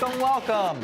welcome.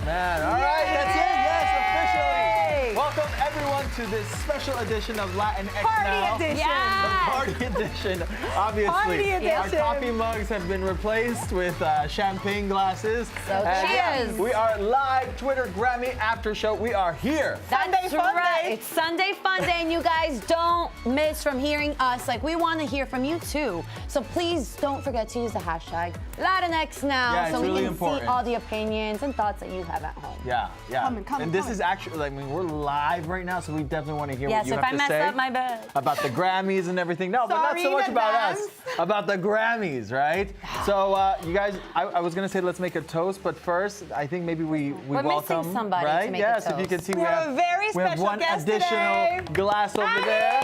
Man, all right, that's it. Yes, officially. Welcome, everyone, to this special edition of Latinx Now. Edition. Yes. The party edition. Obviously, Party edition. Our coffee mugs have been replaced with champagne glasses. So cheers. We are live Twitter Grammy after show. We are here. That's Fun Day. right. It's Sunday Fun Day, and you guys don't miss from hearing us. Like, we want to hear from you too. So please don't forget to use the hashtag Latinx Now, Yeah, it's so we really can important. see all the opinions and thoughts that you have at home. Yeah. Coming, and this is actually, I mean, we're live right now, so we definitely want to hear Yes, what you if have I to mess say up, my bad. about the Grammys and everything. No, but not Sorry so much in about us. advance. About the Grammys, right? So, you guys, I was gonna say let's make a toast, but first, I think maybe we We're welcome, missing somebody right? to make Yes, a if you can toast. see, We have a very we have special one guest additional today. glass over there.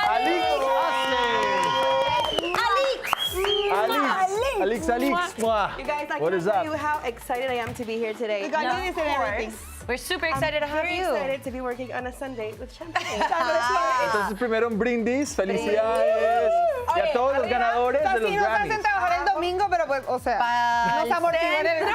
Alix. Mwah. You guys, I What can't is tell up? you how excited I am to be here today. We got news and everything. We're super excited to have Very you. excited to be working on a Sunday with champagne. Entonces, primero un brindis. Felicidades. Y a Oye, todos los arriba, ganadores de los sí nos hacen Grammys. trabajar el domingo, pero pues, o sea, Pa'l nos amortiguan el...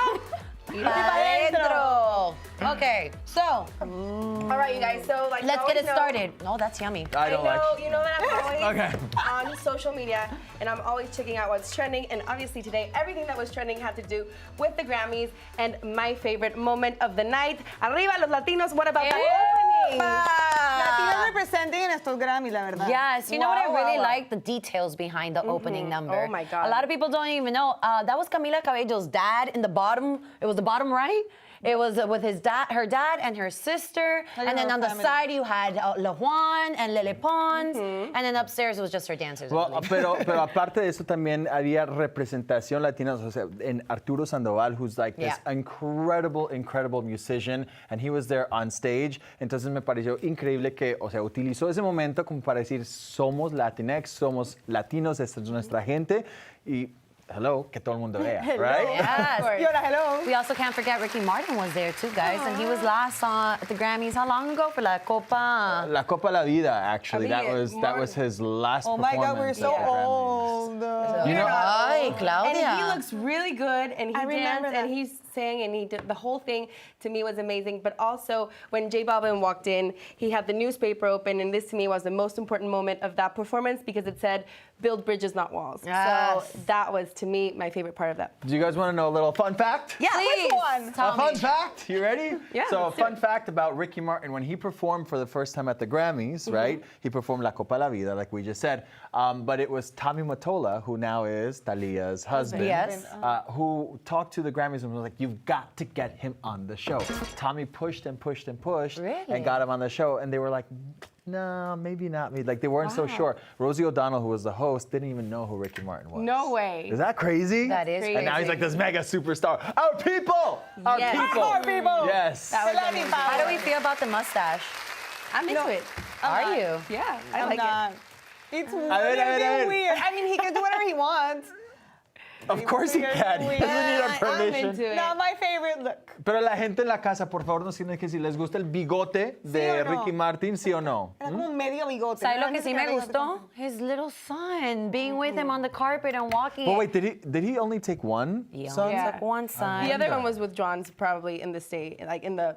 Adentro. Okay, so All right, you guys. So, like, let's you get always it know- started. No, that's yummy. I I don't know, like. you know that I'm always Okay. on social media, and I'm always checking out what's trending. And obviously today, everything that was trending had to do with the Grammys. And my favorite moment of the night, arriba los latinos. What about the opening? Latinos representing en estos Grammys, la verdad. Yes, you know what I Wow, really wow, wow. like? The details behind the opening number. Oh my God. A lot of people don't even know. That was Camila Cabello's dad in the bottom. It was the bottom right. It was with his dad, her dad, and her sister. And then on the family. side, you had La Juan and Lele Pons. And then upstairs, it was just her dancers. I Well, believe. pero aparte de eso también había representación latina, o sea, en Arturo Sandoval, who's like this Yeah. incredible musician, and he was there on stage. Entonces me pareció increíble que, o sea, utilizó ese momento como para decir, somos Latinx, somos latinos, esta es nuestra gente, y hello, que todo el mundo vea, right? Yes. Y ahora, hello. We also can't forget Ricky Martin was there too, guys. And he was last at the Grammys. How long ago? For La Copa. La Copa La Vida, actually, I that think was his last Oh my God, we're performance so at the Grammys. old. You know, Ay, Claudia. And he looks really good, and he I remember danced, and that. he sang, and he did the whole thing. To me, was amazing. But also, when J Balvin walked in, he had the newspaper open, and this to me was the most important moment of that performance because it said, "Build bridges, not walls." Yes. So that was, to me, my favorite part of that. do you guys want to know a little fun fact? Yeah, Please, one? tell A fun me. fact, you ready? Yeah, So a let's do fun it. fact about Ricky Martin, when he performed for the first time at the Grammys, right? He performed La Copa La Vida, like we just said. But it was Tommy Mottola, who now is Talia's husband, Yes. who talked to the Grammys and was like, you've got to get him on the show. Tommy pushed and pushed and pushed Really? and got him on the show. And they were like, no, maybe not me. Like they weren't so sure. Rosie O'Donnell, who was the host, didn't even know who Ricky Martin was. No way. Is that crazy? That is And now he's like this mega superstar. Our people! Our Yes. people! Our people! Yes. That was Latin amazing. power. How do we feel about the mustache? I'm into it. Are you? Yeah, I I'm like not. It's ver, weird. Weird. I mean, he can do whatever he wants. Of course he can. He doesn't need our I'm permission. into it. Not my favorite look. Pero la gente en la casa, por favor, nos tiene que decir, ¿les gusta el bigote de o no? Ricky Martin, sí o no? Es como un medio bigote. ¿Sabes ¿no? lo que sí me gustó? His little son being with him on the carpet and walking. But wait, did he only take one He son? only Yeah. took one side. The other one was with John's probably in the state, like in the.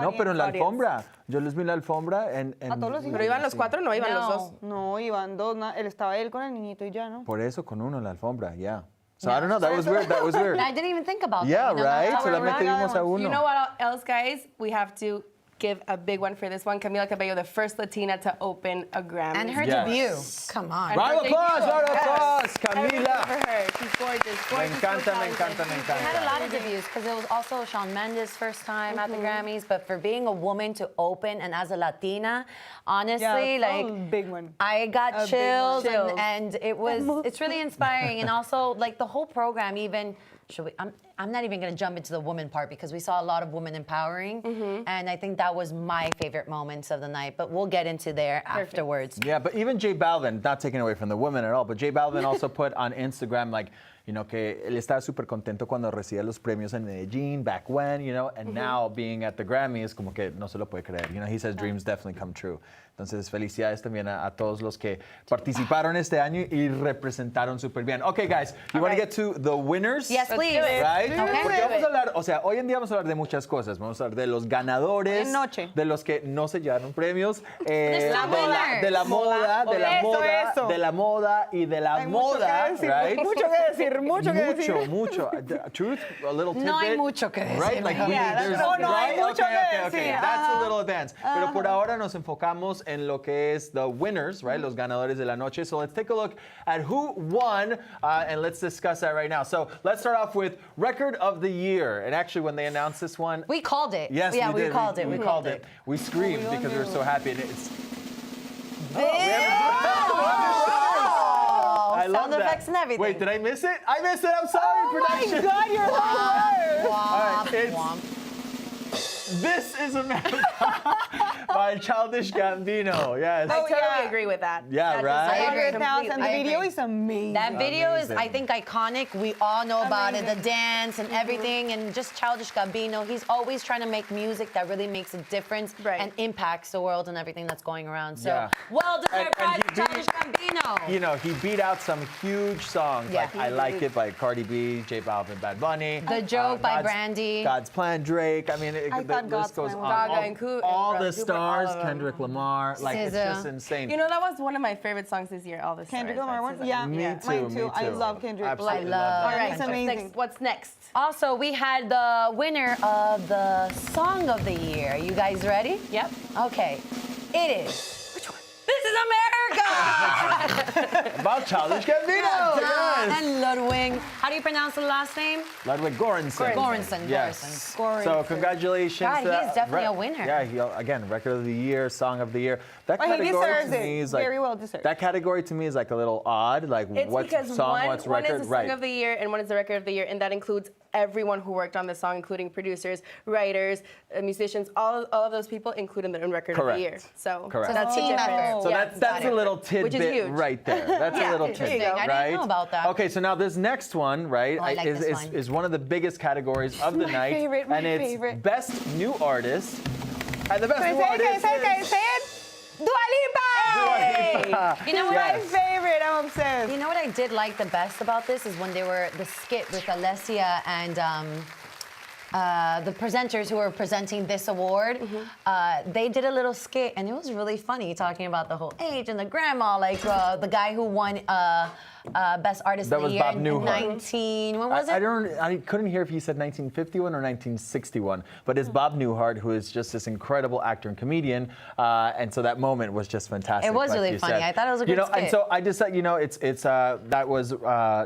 No, pero en la audience. alfombra. Yo les vi en la alfombra en A todos los hijos. Pero iban los cuatro, no iban los dos. No, iban dos. Él estaba él con el niñito y ya, ¿no? Por eso con uno en la alfombra, yeah. So I don't know, that was weird, that was weird. I didn't even think about Yeah, that. right? That's how we're Solamente running. vimos a uno. You know what else, guys? We have to give a big one for this one. Camila Cabello, the first Latina to open a Grammy. And her Yes. debut. Come on. And Round of her applause, debut. round of applause, Everything Camila. for her. She's gorgeous, Me gorgeous. encanta, me so encanta, me talented. She had a encanta. lot of debuts because it was also Shawn Mendes' first time at the Grammys. But for being a woman to open and as a Latina, honestly, Yeah, like a big one. I got A big chills, one. Chills. and it's really inspiring. And also, like the whole program, even I'm not even going to jump into the woman part because we saw a lot of women empowering, and I think that was my favorite moments of the night. But we'll get into there afterwards. Yeah, but even J Balvin, not taking away from the women at all, but J Balvin also put on Instagram, like, you know, que él estaba súper contento cuando recibía los premios en Medellín, back when, you know, and now being at the Grammys, como que no se lo puede creer. You know, he says dreams definitely come true. Entonces, felicidades también a todos los que participaron este año y representaron súper bien. Okay, guys, you want to get to the winners? Yes, please. Right? Okay. Porque vamos a hablar, o sea, hoy en día vamos a hablar de muchas cosas. Vamos a hablar de los ganadores, Hoy en noche. de los que no se llevaron premios, la de la moda, de la moda y de la Hay mucho moda, que decir, right? mucho que decir, mucho que decir. Mucho. Truth, a little tidbit. No hay mucho que decir. Right? Like Yeah, there's, no hay right? mucho que Okay. decir. That's a little advanced. Pero por ahora nos enfocamos en lo que es the winners, right? Los ganadores de la noche. So let's take a look at who won, and let's discuss that right now. So let's start off with record of the year. And actually, when they announced this one, We called it. yes, yeah, we did. called it. We called it. We screamed we all because we were knew. so happy. And it's Oh, I love sound that. effects and everything. Wait, did I miss it? I missed it. I'm sorry, Oh my production. God, you're the worst. All right, it's- Womp. This is America by Childish Gambino. Yes. I totally yeah. agree with that. Yeah, That right? deserves I agree. completely. And the I video agree. is amazing. That video is, Amazing. I think, iconic. We all know about it, the Amazing. dance and everything, and just Childish Gambino. He's always trying to make music that really makes a difference Right. and impacts the world and everything that's going around. So, Yeah. well deserved And prize he for beat- Childish Gambino. You know, he beat out some huge songs. Yeah, like he I Like It by Cardi B, J Balvin, Bad Bunny. The Joke by God's- Brandy. God's Plan, Drake. I mean, I the thought list God's goes Plan on. was- Gaga and all Bradley the Cooper, all stars, of them. Kendrick Lamar. Like, it's SZA. just insane. You know, that was one of my favorite songs this year, All the Kendrick Stars by Lamar one? SZA. Yeah, Me mine too, too. me I too. love Kendrick. Absolutely I love love All right, It's what's amazing. next? What's next? Also, we had the winner of the Song of the Year. Are you guys ready? Yep. Okay. It is. Which one? This is America! About Childish Gambino. Yes. And Ludwig. How do you pronounce the last name? Ludwig Göransson. Göransson. Yes. Göransson. So congratulations. God, he is definitely a winner. Yeah, he, again, record of the year, song of the year. That Well, he category deserves to me it. is like Very well deserved. That category to me is like a little odd. Like It's what's because song, what's one record, is the right? Song of the Year and one is the Record of the Year, and that includes everyone who worked on the song, including producers, writers, musicians, all of those people included in the Record of the Year. Correct. So Correct. that's So the team difference. effort. So Yeah, that's a little Which is tidbit huge. right there. That's Yeah, a little there you tidbit, go. I didn't right? know about that. Okay, so now this next one, right, Oh, I like is, this is, one. is one of the biggest categories of the night, favorite, my and it's favorite. best new artist. And the best Say new it, artist say it, is say it. Dua Lipa! You know what My Yes. favorite. I'm obsessed. You know what I did like the best about this is when they were the skit with Alicia and the presenters who were presenting this award. They did a little skit and it was really funny talking about the whole age and the grandma, like the guy who won Best Artist That of the was Year Bob in Newhart. 19. When was it? I couldn't hear if he said 1951 or 1961, but it's Bob Newhart, who is just this incredible actor and comedian, and so that moment was just fantastic. It was like really you funny. said. I thought it was a You good know, and skit. so I just said, you know, it's that was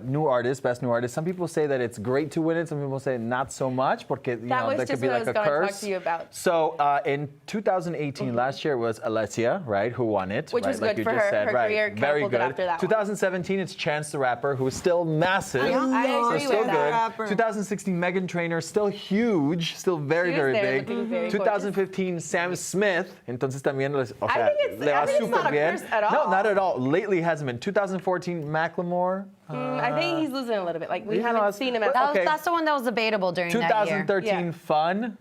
new artist, best new artist. Some people say that it's great to win it. Some people say not so much, porque you That know was there just could be what I like was a gonna talk curse. to you about. So in 2018, last year was Alicia, right, who won it, Which right, was like good you for just her. said, Her right? career Very catapulted good. after that one. 2017, it's Chance the Rapper, who is still massive. I So agree still with good. that. Rapper. 2016, Megan Trainor, still huge, still very, She was very there big. looking very 2015, Sam Smith, entonces también o I sea, think it's- le I va think it's súper not a bien. curse at No, all. not at all. Lately hasn't been. 2014, Macklemore. I think he's losing a little bit. Like we He's haven't lost- seen him but- as That was, okay. that's the one that was debatable during that year. 2013, Yeah. Fun.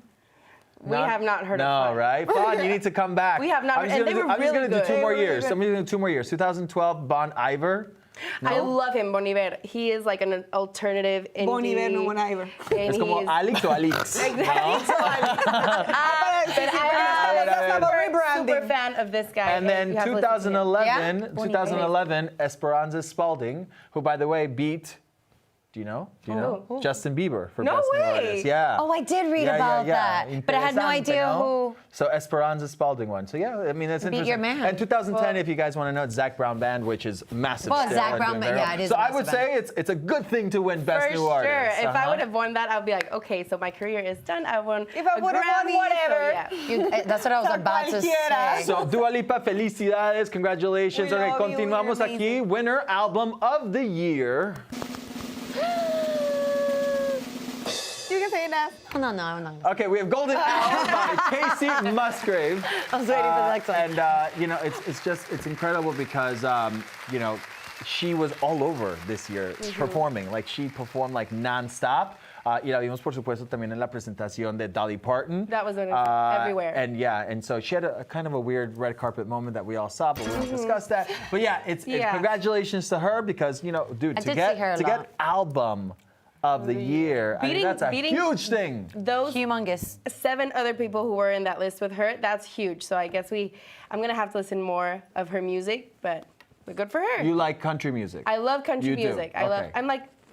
We have not heard of No, Fun. right? Fun, you need to come back. We have not- I'm just and gonna they do- were I'm just really going to do good. 2 They more were really years. good. I'm going to do 2 more years. 2012, Bon Iver. I No? love him, Bon Iver. He is like an alternative indie. Bon Iver, no Bon Iver. And Es como he's- Alex o Alex. But I'm a super fan of this guy. And then you have to listen to him. 2011, Yeah? 2011, Esperanza Spalding, who, by the way, beat. Do you know? Do you know? Who? Justin Bieber for No best new way. artist. Yeah. Oh, I did read Yeah, about that, but I had no Interesante, idea no? who. So Esperanza Spalding won. So yeah, I mean that's Beat interesting. your man. And 2010, if you guys want to know, it's Zach Brown Band, which is massive. Well, still Zac and Brown doing Band, very yeah, well. it is So a I would massive say it's a good thing to win best For new sure. artist. If I Uh-huh. would have won that, I'd be like, okay, so my career is done. I won. If I a would have won Grammy, whatever. So, yeah. That's what I was about to Cualquiera. say. So, Dua Lipa, felicidades, congratulations. We Okay, love you, continuamos you're aquí. amazing. Winner album of the year. You can say it now. No. Okay, we have Golden Hour by Casey Musgrave. I was waiting for the next one. And you know, it's incredible because you know, she was all over this year performing. Like she performed like nonstop. Y la vimos por supuesto también en la presentación de Dolly Parton. That was everywhere. And yeah, and so she had a kind of a weird red carpet moment that we all saw, but we won't discuss that. But yeah, it's congratulations to her because, you know, dude, to get album of the year, I mean, that's a huge thing. Those humongous 7 other people who were in that list with her, that's huge. So I guess I'm gonna have to listen more of her music, but good for her. You like country music? I love country music. Okay.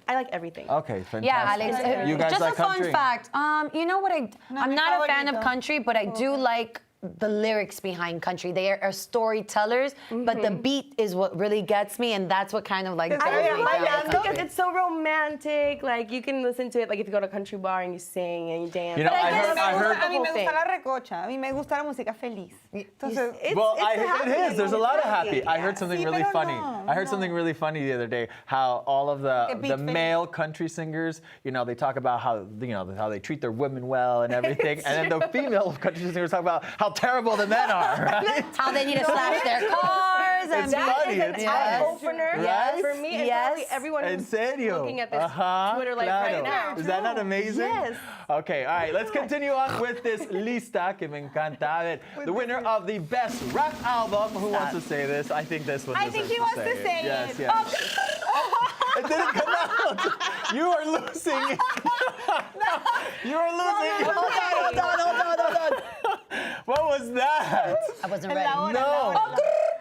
I like everything. Okay, fantastic. Yeah, Alex. You guys just like a fun country? fact. You know what? I'm not a fan of country, but I do like the lyrics behind country. They are storytellers, but the beat is what really gets me, and that's what kind of like. Because it's so romantic. Like you can listen to it. Like if you go to a country bar and you sing and you dance. You know, I heard. A mí me gusta la recocha. A mí me gusta la música feliz. Entonces, it is. There's a lot of happy. I heard something really pero funny. no, I heard something really funny the other day. How all of the male country singers, you know, they talk about how how they treat their women well and everything, and then the female country singers talk about how terrible the men are. Right? How they need to slash their cars. It's funny. It's an eye-opener for me and probably everyone who's looking at this Twitter live right now. Is that not amazing? Yes. Okay, all right, let's continue on with this lista que me encanta. A ver, the winner of the best rap album. Who wants to say this? I think this one. I think he wants to say it. it. Yes. It didn't come out. You are losing. You are losing. Hold on. What was that? I wasn't ready. No.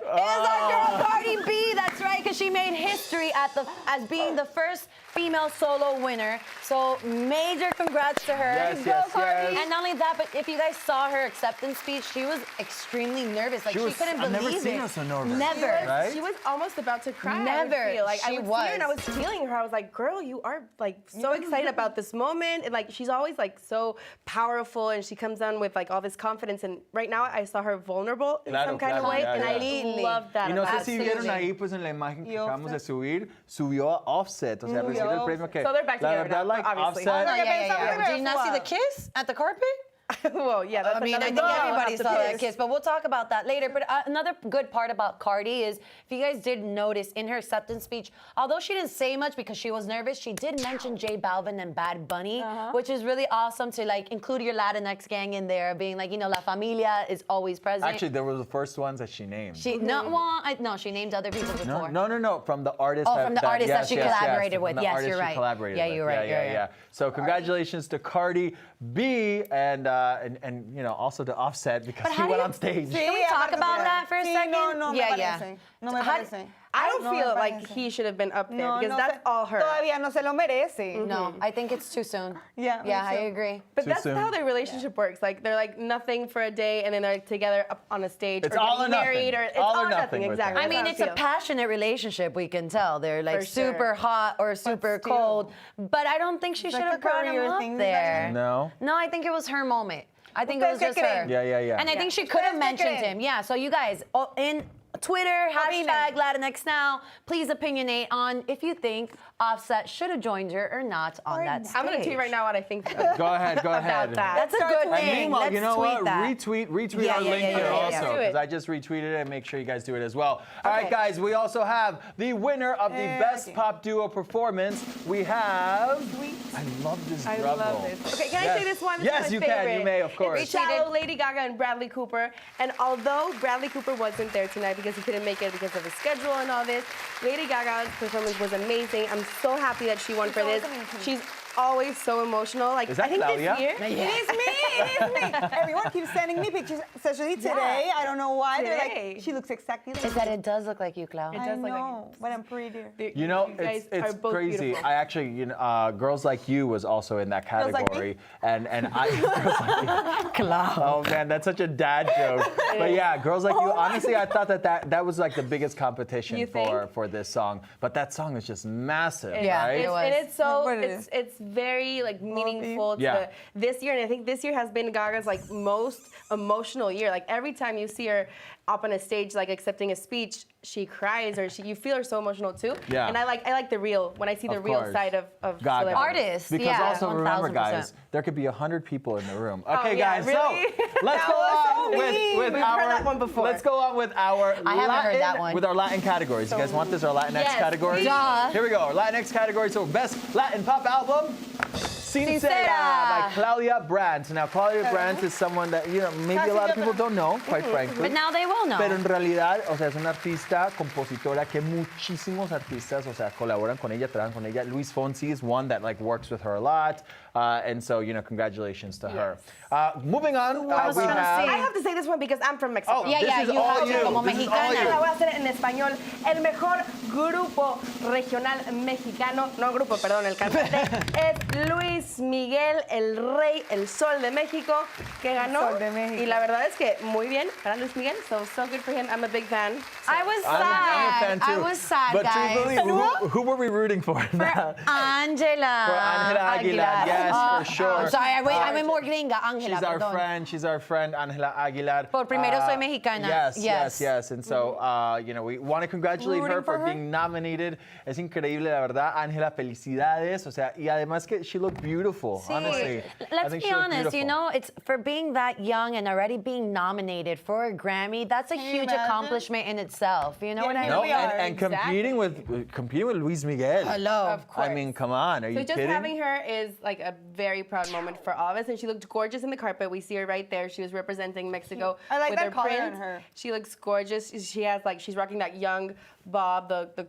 It is our girl Cardi B. That's right, because she made history as being the first female solo winner. So major congrats to her. Yes. And not only that, but if you guys saw her acceptance speech, she was extremely nervous. Like she couldn't believe it. I've never seen her so nervous. Never. Right? She was almost about to cry. Never. I would see her and I was feeling her. I was like, girl, you are like so excited about this moment. And like she's always like so powerful and she comes on with like all this confidence. And right now I saw her vulnerable in some kind of way. And I love that. Y no sé si vieron ahí pues en la imagen que acabamos de subir, subió Offset, o sea, recibió el premio que So they're back together now, like obviously. Offset. Did you not see the kiss at the carpet? Well, yeah, that's I mean, I think everybody saw that kiss, but we'll talk about that later. But another good part about Cardi is, if you guys did notice in her acceptance speech, although she didn't say much because she was nervous, she did mention J Balvin and Bad Bunny, which is really awesome to like include your Latinx gang in there, being like, you know, La Familia is always present. Actually, there were the first ones that she named. She she named other people before. No, from the artist. Oh, from the artist that she collaborated with. Yes, you're right. Yeah, you're right. Yeah. So congratulations to Cardi B and you know also to Offset because he went on stage. Can we talk about that for a second? No me parece. No me parece. I don't feel like he should have been up there because that's all her. Todavía no se lo merece. No, I think it's too soon. Yeah, I agree. But that's how their relationship works. Like they're like nothing for a day, and then they're like, together up on a stage, it's or all or married, nothing. or it's all or nothing. Exactly. I mean, it's a passionate relationship. We can tell they're like For sure. super hot or super cold. But I don't think she should have brought him up there. No, I think it was her moment. I think it was just her. Yeah. And I think she could have mentioned him. Yeah. So you guys in Twitter, hashtag Latinx Now. Please opinionate on if you think Offset should have joined her or not on that stage. I'm going to tweet right now what I think. Go ahead. About that. That's a good And thing. meanwhile, Let's you know what? tweet that. Retweet our link here also, Do because it. I just retweeted it, and make sure you guys do it as well. All right, guys, we also have the winner of the Best Pop Duo Performance. We have... I love this drum roll. I love this. Okay, can I say this one? This Yes, is my you favorite. can. You may, of course. It's Shallow, Lady Gaga, and Bradley Cooper. And although Bradley Cooper wasn't there tonight because he couldn't make it because of his schedule and all this, Lady Gaga's performance was amazing. I'm so happy that she won for this. She's always so emotional. Like, Is that I think Claudia? this year. It is me. Everyone keeps sending me pictures, especially today. I don't know why. They're like, she looks exactly like Is that it does look like you, Clau. I know, but I'm prettier. You know, You guys it's are both crazy. beautiful. I actually, Girls Like You was also in that Girls Like category, and I. Girls Like You. Oh man, that's such a dad joke. But yeah, Girls Like You. Honestly, I thought that was like the biggest competition You think? for this song. But that song is just massive, Yeah, right? it was. And it's so What it is. it's very like meaningful Yeah. to this year, and I think this year has been Gaga's like most emotional year. Like every time you see her up on a stage, like accepting a speech, she cries or you feel her so emotional too. Yeah. And I like the real, when I see the Of real course. side of Gaga. celebrities. Artists, Because yeah, also remember, 1000%. guys, there could be 100 people in the room. Okay, yeah, guys, really? so let's That go was on so with mean. We've our. heard that one before. Let's go on with our. I haven't Latin, heard that one. With our Latin categories. You guys want this? Our Latinx Yes, category. Duh. Here we go. Our Latinx category. So best Latin pop album. Sincera by Claudia Brandt. Now, Claudia Brandt is someone that, maybe a lot of people don't know, quite frankly. But now they will know. Pero en realidad, o sea, es una artista, compositora que muchísimos artistas, o sea, colaboran con ella, trabajan con ella. Luis Fonsi is one that works with her a lot, and so congratulations to her. Moving on, we have. I have to say this one because I'm from Mexico. Oh, Yeah, this yeah, is you all have to, you. como This is all mexicana. you. La voy a hacer en español. El mejor grupo regional mexicano, no grupo, perdón, el cantante, es Luis Miguel, el rey, el sol de México, que ganó. Sol de México. Y la verdad es que muy bien para Luis Miguel, so good for him. I'm a big fan. I was I'm a fan sad. too. I was sad, But guys. truthfully, who were we rooting for? For Angela. For Angela Aguilar, yes, for sure. I'm sorry, I went more gringa. Angela, She's our perdón. friend. She's our friend, Angela Aguilar. Por primero soy mexicana. Yes. And so, we want to congratulate her Rooting for for her. being nominated. Es increíble, la verdad. Angela, felicidades. O sea, y además que she looked beautiful, Sí. honestly. I Let's think be she looked honest, beautiful. it's for being that young and already being nominated for a Grammy, that's a you huge imagine? accomplishment in itself. You know Yeah, what I here No, mean? we are, and competing with Luis Miguel. Hello. Of course. I mean, come on, are you So just kidding? having her is like a very proud moment for all of us, and she looked gorgeous in the carpet. We see her right there. She was representing Mexico I like with that her color print. on her. She looks gorgeous. She has she's rocking that young bob, the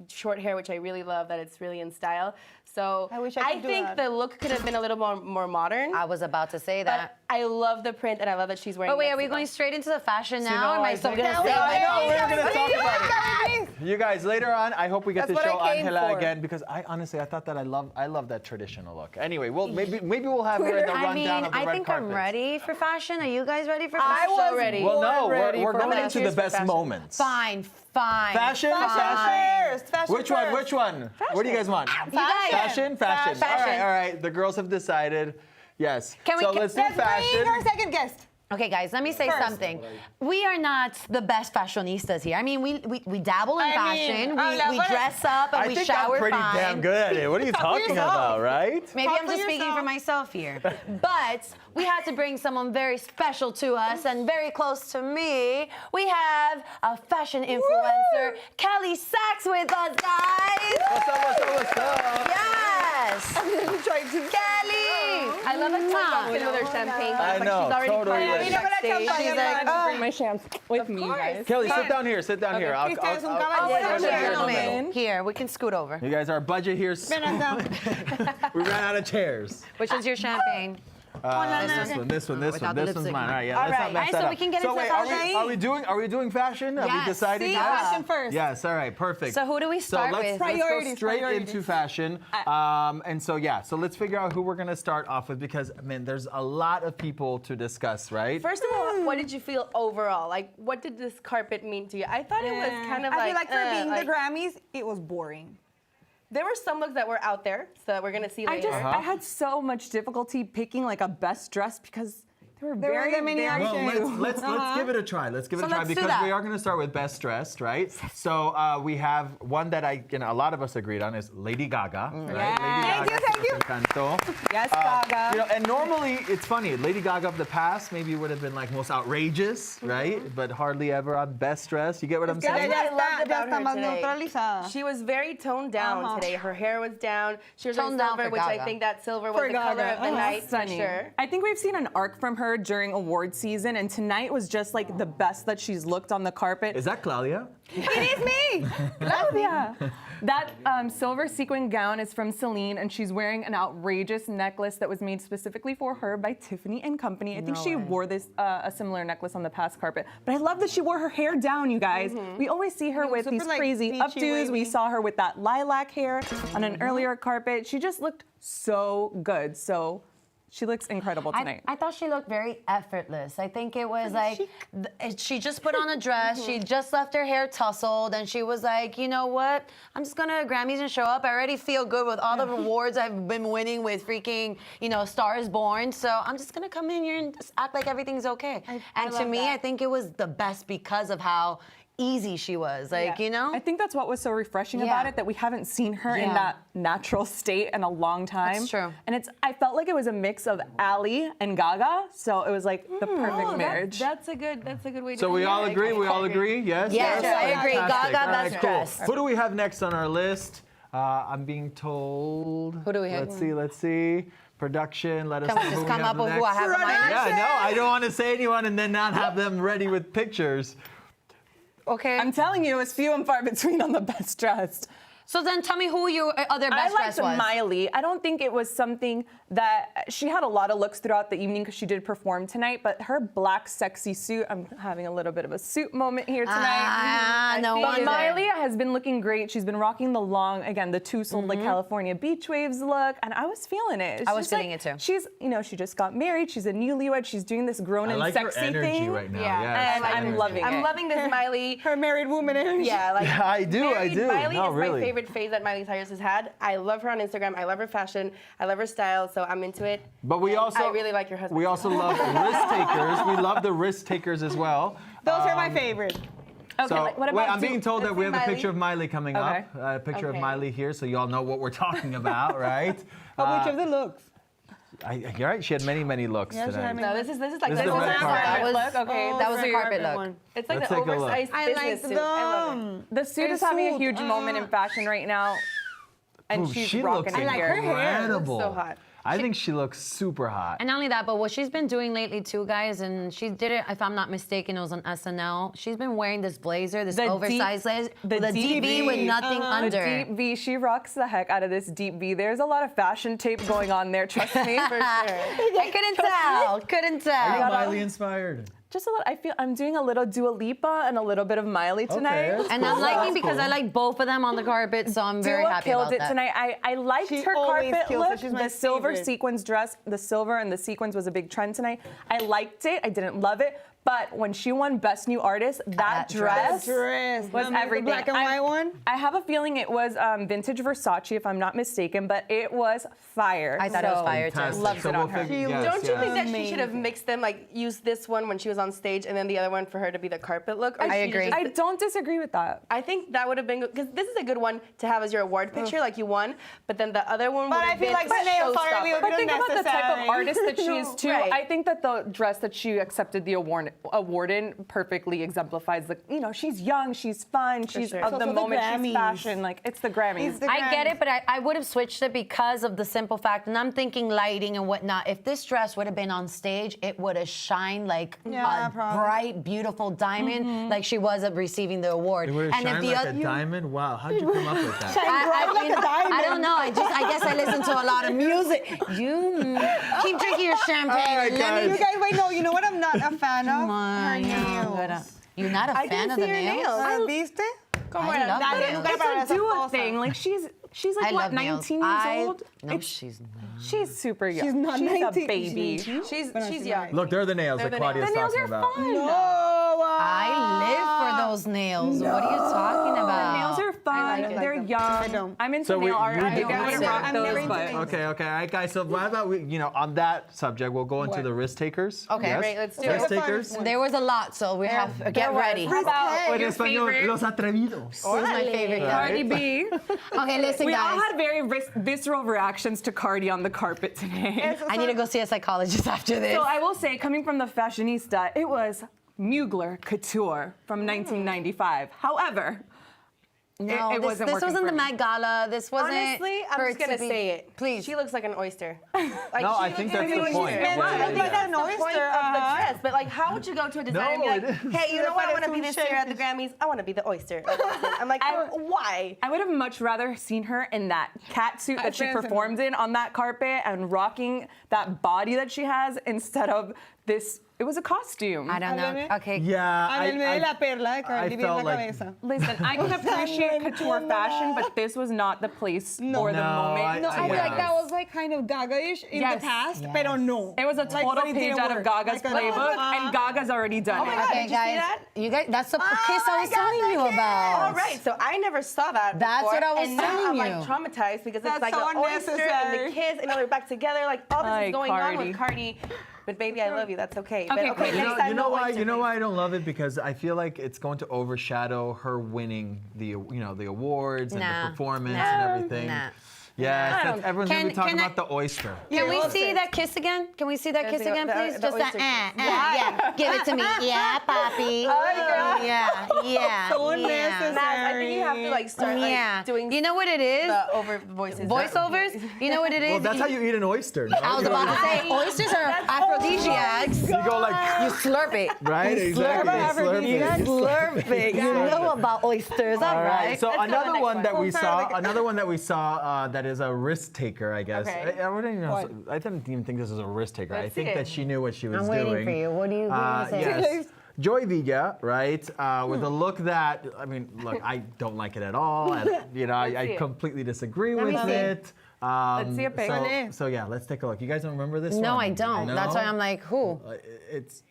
short hair, which I really love. That it's really in style. So I wish I could do think that. the look could have been a little more modern. I was about to say But that. I love the print, and I love that she's wearing. But wait, are we Mexico. going straight into the fashion So now? no, or am I I still think- going to No, say I know, my we're name? gonna talk about it. You guys, later on, I hope we get That's to show what I came Angela for. again because I thought that I love that traditional look. Anyway, well, maybe we'll have her in the I rundown mean, of the I red think carpet. I'm ready for fashion. Are you guys ready for I fashion? was ready. Well, no, ready we're for going fashion. into the Cheers for best fashion. moments. Fine. Fashion? First, fashion Which one? first. Which one? What do you guys want? You guys. Fashion? Fashion. All right. The girls have decided. Yes. Can we- so let's do Let's bring fashion. our second guest. Okay, guys, let me say First. something. We are not the best fashionistas here. I mean, we dabble in I fashion, mean, we dress up, and I we think shower I'm pretty fine. damn good at it. What are you talking yourself. about, right? Maybe Talk I'm for just speaking yourself. for myself here. But we had to bring someone very special to us and very close to me. We have a fashion influencer, Kelly Sachs, with us, guys. What's up? Yes. I'm trying to. Kelly. I love that she walks in with her champagne. I glass, know, she's already totally. partying Mira, backstage. mira, She's like, champagne. Bring my champs with me, guys. Kelly, sit down here. Sit down here. Usted es un Oh, caballero. we're Here in the gentlemen. middle. Here, we can scoot over. You guys, our budget here. Ven acá. We ran out of chairs. Which is your champagne? This one, Without the this one's lipstick. mine. All right, yeah. All let's right. not mess Alright, that so up. we can get into wait, the fashion? are we doing fashion? Have we Yes. decided? See, Yes. fashion first. Yes. All right. Perfect. So who do we start so let's, with? Let's go Priorities, straight priorities. into fashion. And so so let's figure out who we're gonna start off with because man, there's a lot of people to discuss, right? First of all, what did you feel overall? Like, what did this carpet mean to you? I thought it was kind of I feel like for being like, the Grammys, it was boring. there were some looks that were out there, so that we're gonna see later. I had so much difficulty picking like a best dress because there were There were very that many very options. Well, few. let's give it a try. Let's give it So a try let's do because that. we are going to start with best dressed, right? So we have one that a lot of us agreed on is Lady Gaga, right? Thank you, thank you. Nos encantó. Yes, Gaga. And normally it's funny. Lady Gaga of the past maybe would have been like most outrageous, right? But hardly ever on best dressed. You get what I'm That's saying? what I Ella loved ya about está her más today. neutralizada. She was very toned down today. Her hair was down. She was Toned wearing down silver, for which I Gaga. think that silver was For the color Gaga. of the night for Stunning. sure. I think we've seen an arc from her during award season, and tonight was just like the best that she's looked on the carpet. Is that Claudia? It is me. Yeah. That silver sequin gown is from Celine, and she's wearing an outrageous necklace that was made specifically for her by Tiffany & Company. I think she wore this a similar necklace on the past carpet. But I love that she wore her hair down, you guys. We always see her with super, these like, crazy beachy, updos. We wavy. saw her with that lilac hair on an earlier carpet. She just looked so good. So She looks incredible tonight. I thought she looked very effortless. I think it was like, she just put on a dress, she just left her hair tousled, and she was like, you know what? I'm just gonna Grammys and show up. I already feel good with all the awards I've been winning with freaking, Star is Born. So I'm just gonna come in here and just act like everything's okay. And to me, I think it was the best because of how easy she was, I think that's what was so refreshing about it, that we haven't seen her in that natural state in a long time. That's true. And I felt like it was a mix of Ali and Gaga, so it was like the perfect marriage. That's a good way to So we all agree? We all agree? Yes? Yes, I agree. Fantastic. Gaga, All right, best cool. dressed. Who do we have next on our list? I'm being told. Who do we have? Let's see. Production, let us Can know we who just we come have up with who next. I have in mind? Yeah, no, I don't want to say anyone and then not have them ready with pictures. Okay. I'm telling you, it was few and far between on the best dressed. So then tell me who your other best I dress liked was. Miley. I don't think it was something that she had a lot of looks throughout the evening because she did perform tonight, but her black sexy suit, I'm having a little bit of a suit moment here tonight. No But wonder. Miley has been looking great. She's been rocking the long, again, the two-soled like California beach waves look, and I was feeling it. It's I was just feeling like, it too. She's, she just got married. She's a newlywed. She's doing this grown I and like her sexy energy thing. right now. Yeah. Yeah, And it's I'm energy. loving it. I'm loving this Miley. Her married woman energy. Yeah, like I do. Miley No, is really. my favorite phase that Miley Cyrus has had. I love her on Instagram. I love her fashion. I love her style. So I'm into it. But we And also I really like your husband. We also love risk takers. We love the risk takers as well. Those are my favorite. Okay, So what wait, about I'm being told that let's we see have a picture Miley. of Miley coming Okay. up. A picture of Okay. Miley here, so you all know what we're talking about, right? But which of the looks? You're right. She had many looks Yeah, she tonight. had No, this is like This is the the red carpet. That was, Okay, that was a carpet look. one. It's like Let's the take a look. oversized I business like suit. I love it. them. The suit is having a huge moment in fashion right now, and Ooh, she's she rocking looks it like her here. hair. incredible. So hot. I think she looks super hot. And not only that, but what she's been doing lately too, guys, and she did it, if I'm not mistaken, it was on SNL. She's been wearing this blazer, this The oversized blazer, the with a deep V with nothing The under. deep V, she rocks the heck out of this deep V. There's a lot of fashion tape going on there, trust me. For sure. I couldn't tell. Couldn't Are you tell. Miley inspired? Just a little, I feel I'm doing a little Dua Lipa and a little bit of Miley tonight. that's And cool. I'm liking That's because cool. I like both of them on the carpet, so I'm very Dua happy killed about it that. tonight. I liked She her always carpet kills it. look. She's my The silver favorite. sequins dress, the silver and the sequins was a big trend tonight. I liked it. I didn't love it. But when she won Best New Artist, that That dress Dress. was everything. The black and white one? I have a feeling it was vintage Versace, if I'm not mistaken, but it was fire. I thought it was fire too. Fantastic. Loved So it on we'll her. figure- She yes, Don't you yes. think that she should Amazing. have mixed them, like used this one when she was on stage and then the other one for her to be the carpet look? Or I she agree. just- I don't disagree with that. I think that would have been good because this is a good one to have as your award picture, like you won. But then the other one But would I have feel been like the nails are showstopper. real But think about the type of Unnecessary. artist that she is too. Right. I think that the dress that she accepted the award in perfectly exemplifies the. She's young, she's fun, she's sure. of It's the also the moment, Grammys. she's fashion. Like it's the Grammys. It's the I get Grammys. it, but I would have switched it because of the simple fact, and I'm thinking lighting and whatnot. If this dress would have been on stage, it would have shined like Yeah, a probably. bright, beautiful diamond, like she was at receiving the award. It would have and shined like a diamond. Wow, how'd you come up with that? Bright like a diamond. I don't know. I guess I listen to a lot of music. You keep drinking your champagne. All right, and let me- You guys, wait, no, you know what I'm not a fan of? Come Her on, nails. you're not a I fan didn't of the see her nails? nails. ¿Viste? Como I era? love Nadie nails. nunca It's para a esas Dua cosas. thing. Like she's I like what, love nails. 19 years old? No, It's- she's not. She's super young. She's not She's 19. a baby. She's young. Look, there are the nails They're that the nails. Claudia's The nails talking are about. fun. I live for those nails. What are you talking about? The nails are fun. I like They're them. young. I don't. I'm into So nail art. you I do- wouldn't Yeah. rock I'm those, never into but nails. Okay, all right, guys. So what about on that subject, we'll go into What? the risk takers. Okay, Yes? great, let's do it. Risk What's our takers. one? There was a lot, so we have there get was. ready. How about Okay. En your español, favorite? los atrevidos. This was my favorite. Cardi B. Okay, listen, We all guys. had very visceral reactions to Cardi on the carpet today. I need to go see a psychologist after this. So I will say, coming from the fashionista, it was Mugler Couture from 1995. However, no, it this wasn't working wasn't for the me. Met Gala. This wasn't. Honestly, I'm for just it to gonna be- say it. Please. She looks like an oyster. Like, No, she I think looks that's like the an point. oyster. Yeah, Meant to yeah, look yeah. like an The point oyster. of the dress, but like, how would you go to a designer and be like, it is. hey, you know what? I want to be Parece this un year at the Grammys. I want to be the oyster. I'm like, why? I would have much rather seen her in that cat suit that she fancy performed in on that carpet and rocking that body that she has instead of this. It was a costume. I don't know. Háblame. Okay. Yeah, Háblenme de la perla de Cardi B en la felt like cabeza. Listen, I can appreciate couture fashion, but this was not the place or the moment. No, I feel like that was like kind of Gaga-ish in Yes. the past, Yes. pero no. It was a Like, total but it page didn't out of work. Gaga's Like a- playbook, and Gaga's already done my it. God. Okay, Did you see guys, that? you guys, that's the kiss I my was God, telling that you kiss. about. All right, so I never saw that. That's before, what I was and now telling I'm you. like traumatized because That's it's like so the oyster and unnecessary. the kiss, and now they're back together. Like all this Ay, is going on Cardi. with Cardi. But baby, I love you. That's okay. Okay, but, cool. You next time, no why? oyster, You know please. why I don't love it? Because I feel like it's going to overshadow her winning the the awards and Nah. the performance Nah. and everything. Nah. Yeah, don't- everyone's gonna be Can- talking can I- about the oyster. Can we Well, see sis. that kiss again? Can we see that kiss the- again, the- please? the Just that, oyster yeah. Give it to me. Yeah, Poppy. Yeah, yeah. So yeah. unnecessary. Naz, I think you have to like start Yeah. like doing You know what it is? the over voices. Voiceovers? You know what it is? Well, that's how you eat an oyster. No? I was You about go- to say, oysters are aphrodisiacs. You go like, You slurp it. right? You Exactly. slurp it. You slurp it. You know about oysters, all All right. right? So Let's go to the another next one that one. we saw, that is a risk taker, I guess. Okay. I wouldn't even know, I didn't even think this was a risk taker. I Let's think see that it. she knew what she was I'm doing. waiting for you. What do you say? Yes. Joy Villa, right? With a look that, I mean, look, I don't like it at all. And, I see it. completely disagree me with see. it. see a pic. So yeah, let's take a look. You guys don't remember this one? No, I don't. No? That's why I'm like, who? It's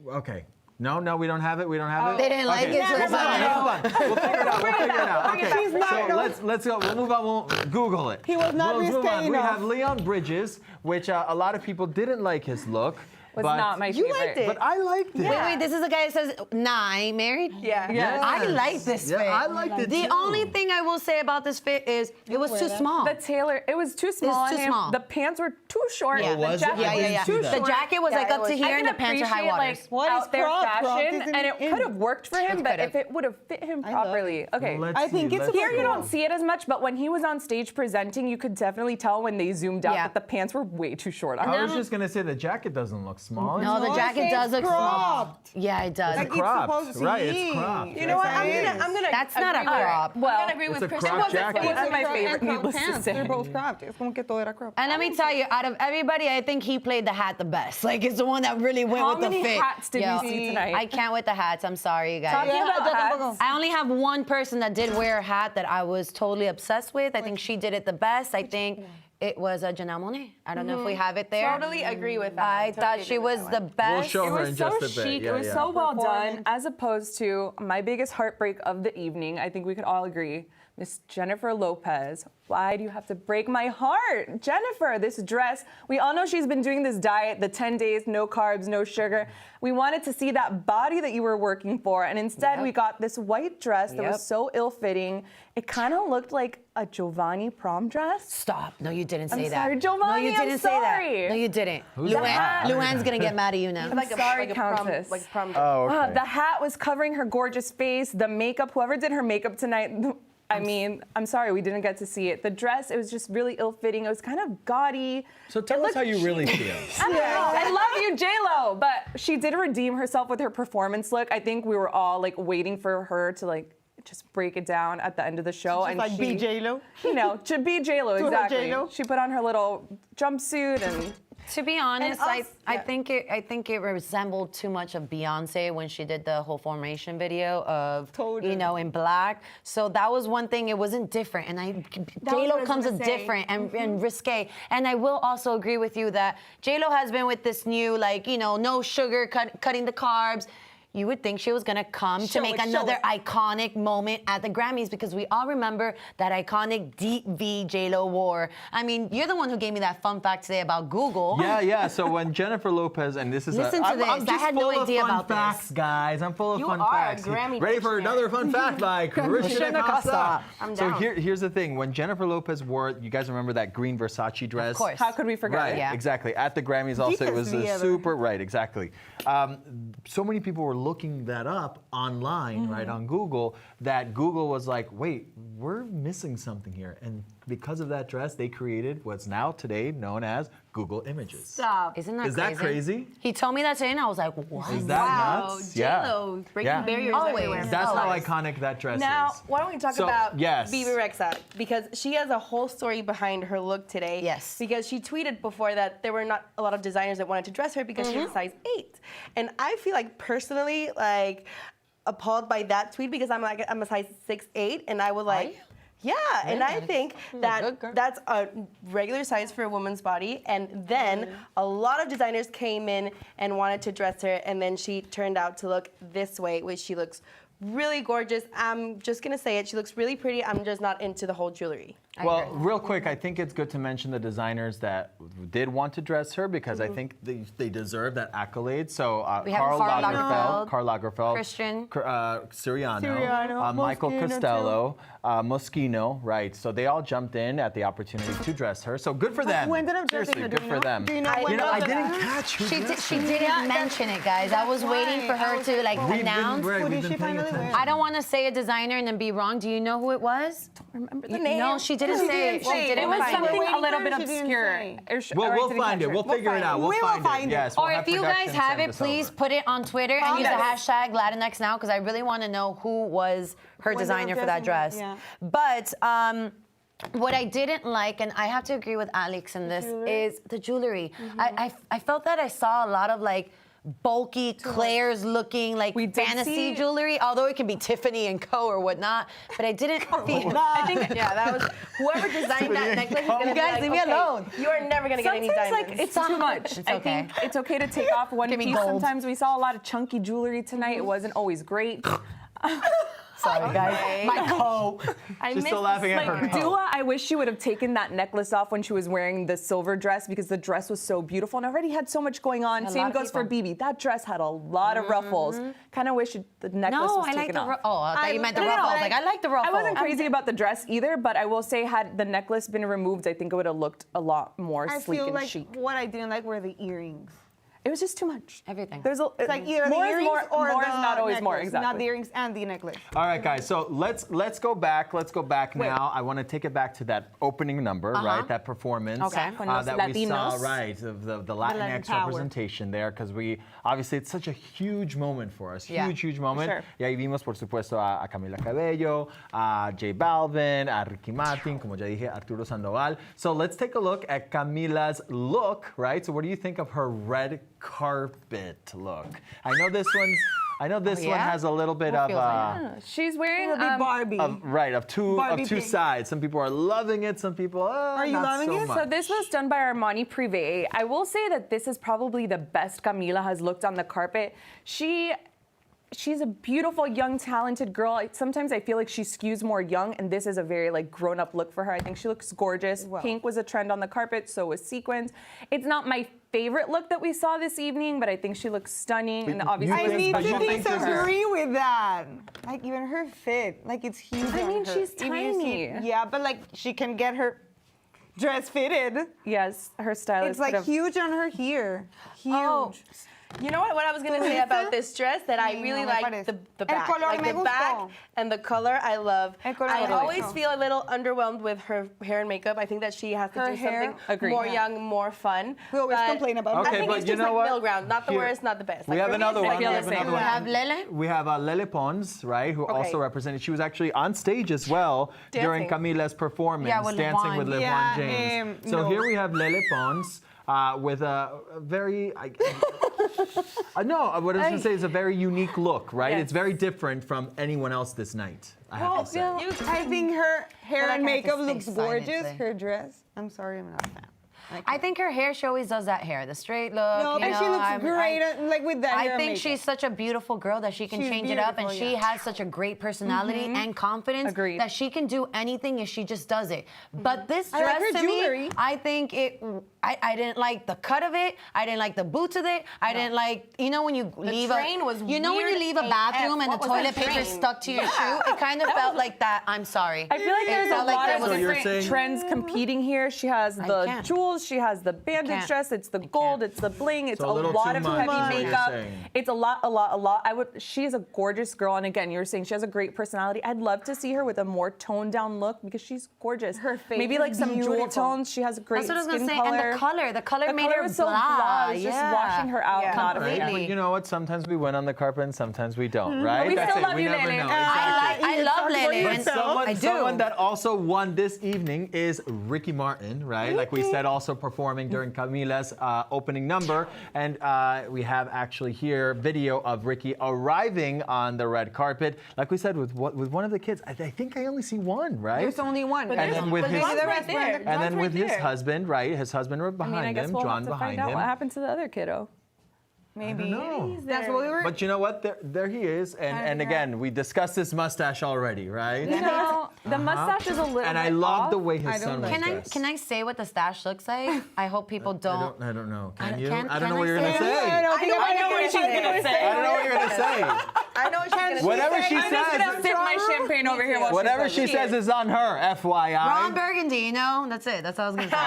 okay. No, we don't have it. We don't have it. They didn't like Okay. it, so it's Hold on, not- hold on. We'll figure it out. We'll figure it out. Okay. He's not So going- let's go. We'll move on. We'll Google it. He was not We'll move risque on. We enough. have Leon Bridges, which a lot of people didn't like his look. Was but, not my You favorite. liked it. But I liked it. Wait, this is the guy that says, nah, I ain't married? Yeah. Yes. I like this Yeah, fit. I liked it The too. only thing I will say about this fit is it was too small. The tailor, it was too small. too on him. small. The pants were too short. Yeah. The was it? jacket I didn't was see too that. The short. jacket was like Yeah, up it to was- here I and can the pants are high appreciate waters. like What is out there crop? Crop fashion, isn't and it in. could have worked for him, but could've. if it would have fit him love properly. Okay. Let's I think see, it's let's Here you see. don't see it as much, but when he was on stage presenting, you could definitely tell when they zoomed out Yeah. that the pants were way too short on I him. was just gonna say the jacket doesn't look small. No, the No, jacket it's does look small. cropped. Yeah, it does. Like, it's cropped, supposed to right? be. It's cropped. You know what? I'm gonna. That's not a agree with- crop. Well, I'm gonna agree it's with a Christian. crop on this jacket. one. It wasn't my favorite, And crop needless to pants. say. They're both cropped. Es como que todo era cropped. And let me tell you, out of everybody, I think he played the hat the best. Like, it's the one that really went How with the many fit. hats did Yo, we see tonight? I can't with the hats. I'm sorry, you guys. Talking Yeah, about yo hats, tampoco. I only have one person that did wear a hat that I was totally obsessed with. I think she did it the best. I think it was Janelle Monáe. I don't know if we have it there. Totally agree with that. I Totally thought agree she with was that the one. best. We'll show It her was in so just a bit. chic. Yeah, It was yeah. so well done, Performance. as opposed to my biggest heartbreak of the evening. I think we could all agree. Miss Jennifer Lopez. Why do you have to break my heart? Jennifer, this dress, we all know she's been doing this diet, the 10 days, no carbs, no sugar. We wanted to see that body that you were working for, and instead we got this white dress that Yep. was so ill-fitting. It kind of looked like a Giovanni prom dress. Stop. No, you didn't say I'm that. sorry, No, Giovanni, you I'm didn't say that. sorry. No, you didn't. Who's Luann, that? Luann's going to get mad at you now. I'm sorry, prom, Countess. like prom. Oh, okay. The hat was covering her gorgeous face. The makeup, whoever did her makeup tonight, I mean, I'm sorry, we didn't get to see it. The dress, it was just really ill-fitting. It was kind of gaudy. So tell us how you really feel. I don't know. I love you, J-Lo, but she did redeem herself with her performance look. I think we were all like waiting for her to like just break it down at the end of the show. Just like she, BJ-Lo. You know, to be J-Lo, her exactly. J-Lo. She put on her little jumpsuit and To be honest, us- I think it resembled too much of Beyonce when she did the whole formation video of Totally. in black. So that was one thing. It wasn't different, and what J-Lo I was comes gonna as say. different and risque. And I will also agree with you that J-Lo has been with this new no sugar, cutting the carbs. You would think she was gonna come to Show make it, show another it. iconic moment at the Grammys because we all remember that iconic deep V J-Lo wore. I mean, you're the one who gave me that fun fact today about Google. Yeah. So when Jennifer Lopez, and this is Listen to I'm this. just I had no full of idea fun about this. facts, guys. I'm full of You fun are a facts. Grammy Ready for dictionary. another fun fact by Christian Acosta? Acosta. I'm So down. here's the thing. When Jennifer Lopez wore, you guys remember that green Versace dress? Of course. how could we forget Right, it? Yeah. exactly. At the Grammys also, it was Deepest V a ever. super, right, exactly. So many people were looking that up online, right, on Google, that Google was like, wait, we're missing something here. And because of that dress, they created what's now today known as Google Images. Stop. Isn't that Is crazy? that crazy? He told me that today, and I was like, what? Is that Wow, nuts? J-Lo breaking Yeah. barriers Always. everywhere. That's how Always. iconic that dress Now, is. why don't we talk So, about yes. Bebe Rexha? Because she has a whole story behind her look today. Yes. Because she tweeted before that there were not a lot of designers that wanted to dress her because she's a size 8. And I feel like personally, like, appalled by that tweet because I'm a size 6'8", and I was like, Yeah, and I think that that's a regular size for a woman's body. And then a lot of designers came in and wanted to dress her, and then she turned out to look this way, which she looks really gorgeous. I'm just gonna say it, she looks really pretty. I'm just not into the whole jewelry. Well, real quick, I think it's good to mention the designers that did want to dress her because I think they deserve that accolade. So We have Karl Karl Lagerfeld, Christian. Siriano, Michael Moschino, Costello, Moschino, right? So they all jumped in at the opportunity to dress her. So good for them. Who ended up dressing Seriously, her? good Do you for know? them. Do you know when I was didn't that? catch who dressed She her. didn't mention it, guys. I was waiting for her to like announce. Who did she finally wear? I don't want to say a designer and then be wrong. Do you know who it was? Remember the name? No, she didn't say it. She It didn't was find something it. a little bit She didn't obscure. say. We'll find it. We'll figure it out. We will find find it. Yes, we'll Or have if you guys production have send it, us please over. put it on Twitter and use the Yes. hashtag Latinx now because I really want to know who was her When they were designer for that dress. dressing her, But what I didn't like, and I have to agree with Alex in this, is the jewelry. I felt that I saw a lot of like bulky Claire's looking like We did fantasy see- jewelry, although it can be Tiffany and Co or whatnot. But I didn't feel. I think, yeah, that was whoever designed that necklace. Is gonna You be guys, like, leave me okay, alone. You are never gonna get any Sometimes diamonds. like it's too much. It's I okay. think it's okay to take off one Give me piece. gold. Sometimes we saw a lot of chunky jewelry tonight. It wasn't always great. Sorry, guys. My coat. She's still laughing at her Like coat. Dua, I wish she would have taken that necklace off when she was wearing the silver dress because the dress was so beautiful and already had so much going on. A Same lot of goes for people. Bebe. That dress had a lot of ruffles. Kind of wish the necklace No, was I taken like the. off. Oh, I thought you meant the No, no, ruffles. no, Like I like the ruffles. I wasn't crazy about the dress either, but I will say had the necklace been removed, I think it would have looked a lot more I sleek feel and like chic. what I didn't like were the earrings. It was just too much. Everything. There's a, It's like either the more is earrings more, or more the is not always more. necklace, Exactly. Not the earrings and the necklace. All right, guys. So let's go back. Let's go back now. I want to take it back to that opening number, right? That performance Okay. Con los that we saw, Latinos. right? Of the Latinx power. representation there, because we obviously it's such a huge moment for us. Yeah. Huge moment. Sure. Y ahí vimos, por supuesto, a Camila Cabello, a J Balvin, a Ricky Martin, como ya dije, Arturo Sandoval. So let's take a look at Camila's look, right? So what do you think of her red carpet look? I know this one yeah? has a little bit What of feels like She's wearing It'll be Barbie. of two Barbie pink. sides. Some people are loving it. Some people are you not loving so it? much. So this was done by Armani Privé. I will say that this is probably the best Camila has looked on the carpet. She's a beautiful, young, talented girl. Sometimes I feel like she skews more young, and this is a very like grown-up look for her. I think she looks gorgeous. Wow. Pink was a trend on the carpet, so was sequins. It's not my favorite look that we saw this evening, but I think she looks stunning, and you obviously think- I need but you to think this is- disagree with that. Like even her fit, like it's huge. I on mean, her. she's If you see- tiny. yeah, but like she can get her dress fitted. Yes, her stylist. It's like could have- huge on her here. Huge. Oh, you know what I was gonna say about this dress that I Sí, really no me like parece. the El back, color like me the back gustó. and the color I love. El color I me always gustó. feel a little underwhelmed with her hair and makeup. I think that she has to Her do hair? something Agreed. more Yeah. young, more fun. We always But complain about I Okay, think but it's you just know like what? middle ground, not the Here- worst, not the best. We Like, have for me, another it's one. like We feel have the same. another We one. have Lele. We have Lele Pons, right, who also represented. She was actually on stage as well during Dancing. Camila's performance, Yeah, with dancing LeBron. with LeBron Yeah, James. So no. here we have Lele Pons with a very. No, what I was going to say is a very unique look, right? Yes. It's very different from anyone else this night. I have to say. I think her hair like and I have to makeup stay looks silent gorgeous. today. Her dress. I'm sorry, I'm not a fan. I think her hair, she always does that hair, the straight look. No, you but she know, looks great, like with that hair I and think makeup. she's such a beautiful girl that she can She's change it up, and beautiful, she yeah. has such a great personality and confidence Agreed. that she can do anything if she just does it. But this I like dress her to jewelry. me, I think I didn't like the cut of it. I didn't like the boots of it. I didn't like, you know, when you leave train was you know when you weird leave a AF. bathroom and the What was toilet that paper train? stuck to your shoe. It kind of felt like that. I'm sorry. I feel like It there's a felt like lot there of was a- So you're different saying- trends competing here. She has the can't. jewels, she has the bandage can't. dress, it's the I gold, can't. it's the bling, it's So a a little lot too of much is what heavy you're makeup. saying. It's a lot. She's a gorgeous girl, and again, you're saying she has a great personality. I'd love to see her with a more toned down look because she's gorgeous. Her face maybe is like some jewel beautiful. tones. She has a great That's what I was skin gonna say. color. And the color made color her was so blah. blah. It was just Yeah. washing her out. Yeah. Not a Completely. fan. Well, you know what? Sometimes we win on the carpet and sometimes we don't, right? we That's still it. love We you, never Lele. know. I Exactly. I love Lele. But and someone, I do. someone that also won this evening is Ricky Martin, right? Like we said, also performing during Camila's opening number. And we have actually here video of Ricky arriving on the red carpet. Like we said, with one of the kids. I think I only see one, right? There's only one. But And then with his, his husband, right? His husband right behind I guess him, we'll John have to behind find out him. what happened to the other kiddo. Maybe. know. That's what we were. But you know what? There he is. And again, we discussed this mustache already, right? You know, the mustache is a little And bit I love off. the way his son was dressed. Can I say what the stash looks like? I hope people don't. I don't know. I Can you? can't- I don't know can what I you're gonna say say. I know what she's gonna say. I don't know what you're gonna say. I know what she's gonna Whatever say. she I'm just gonna says, sip my champagne over here while whatever she she says is on her. Ron FYI. Burgundy, you know? That's it. That's all I was gonna say.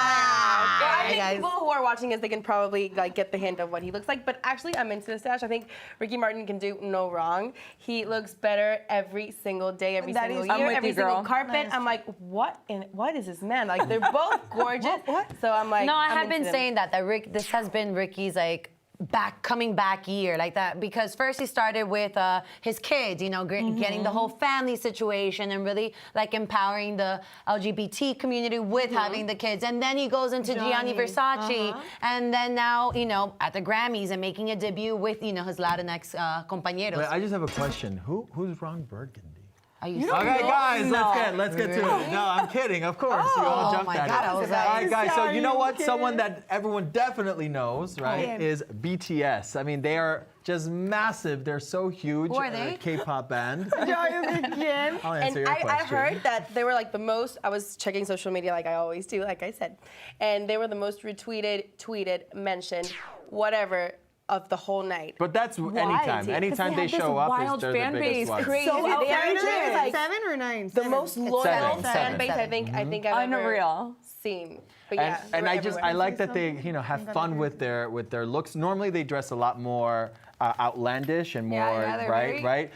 I think guys. people who are watching this, they can probably like get the hint of what he looks like. But actually, I'm into the stash. I think Ricky Martin can do no wrong. He looks better every single day, every single I'm year, with every you, single girl. carpet. I'm like, what is this man? Like, they're both gorgeous. What? So I'm like, No, I I'm have been into them. saying that this has been Ricky's like coming back year like that, because first he started with his kids, you know, getting the whole family situation and really like empowering the LGBT community with having the kids, and then he goes into Gianni Versace, and then now, you know, at the Grammys and making a debut with, you know, his Latinx compañeros. Wait, I just have a question. Who's Ron Burgundy? Are you Okay, guys, No. let's get to it. No, I'm kidding. Of course, you all jumped my at God, it. I was like- All right, guys. So you know what? Sorry, Someone that everyone definitely knows, right, is BTS. I mean, they are just massive. They're so huge. Who are they? K-pop band. Again. I'll answer And your I question. heard that they were like the most, I was checking social media like I always do, like I said, and they were the most retweeted, tweeted, mentioned, whatever, of the whole night. But that's anytime. Anytime they have this show up, wild they're fan the biggest base. ones. Crazy. So They are outrageous. like 7 or 9? the most loyal Seven. fan base I think I've ever Unreal. seen. But yeah, And they I were just everywhere. I like that they have fun with their looks. Normally they dress a lot more outlandish and more yeah, they're very- right,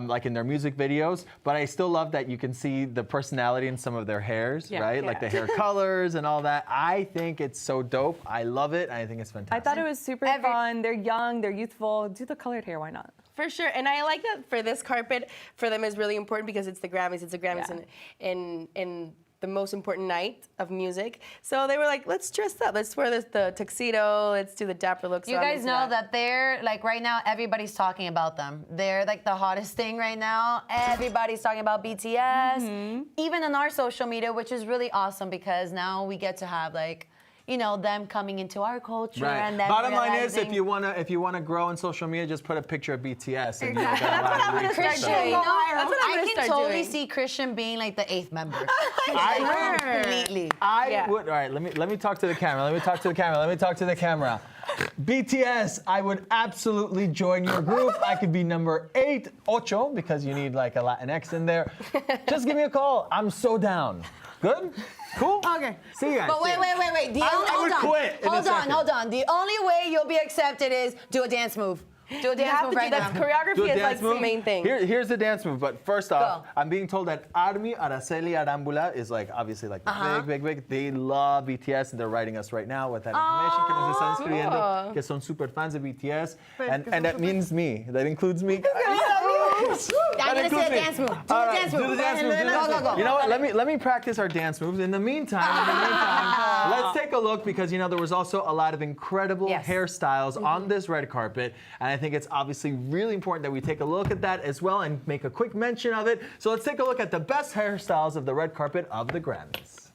like in their music videos. But I still love that you can see the personality in some of their hairs, Yeah. right? Like the hair colors and all that. I think it's so dope. I love it. I think it's I fantastic. thought it was super fun. They're young, they're youthful. Do the colored hair, why not? For sure, and I like that for this carpet, for them is really important because it's the Grammys. It's the Grammys Yeah. in the most important night of music. So they were like, let's dress up. Let's wear the tuxedo. Let's do the dapper look. You guys know that they're like right now everybody's talking about them. They're like the hottest thing right now. Everybody's talking about BTS. Even on our social media, which is really awesome because now we get to have like, you know, them coming into our culture Right. and then Bottom line is, if realizing- you wanna grow in social media, just put a picture of BTS and you'll get a lot of reach. Christian, So- you know, That's what I'm I gonna can start totally doing. see Christian being like the 8th member. I- Completely. I Yeah. would. All right, let me talk to the camera. Let me talk to the camera. BTS, I would absolutely join your group. I could be number 8, ocho, because you need like a Latinx in there. Just give me a call. I'm so down. Good? Cool? Okay. See you guys. But wait. The I would quit in a second. Hold on. The only way you'll be accepted is do a dance move. Do a You dance have move to do right that. now. Choreography Do a is like dance the move? main thing. Here's the dance move, but first off, Go. I'm being told that Army Araceli Arambula is like obviously like big. They love BTS and they're writing us right now with that information que nos están escribiendo que son super fans de BTS, and that means me. That includes me. I'm That gonna includes say a me. dance move. Do All a right, dance do move. the dance move. Do the Go, dance go, move. go. You know what? Let me practice our dance moves. In the meantime, let's take a look because you know there was also a lot of incredible Yes. hairstyles on this red carpet, and I think it's obviously really important that we take a look at that as well and make a quick mention of it. So let's take a look at the best hairstyles of the red carpet of the Grammys.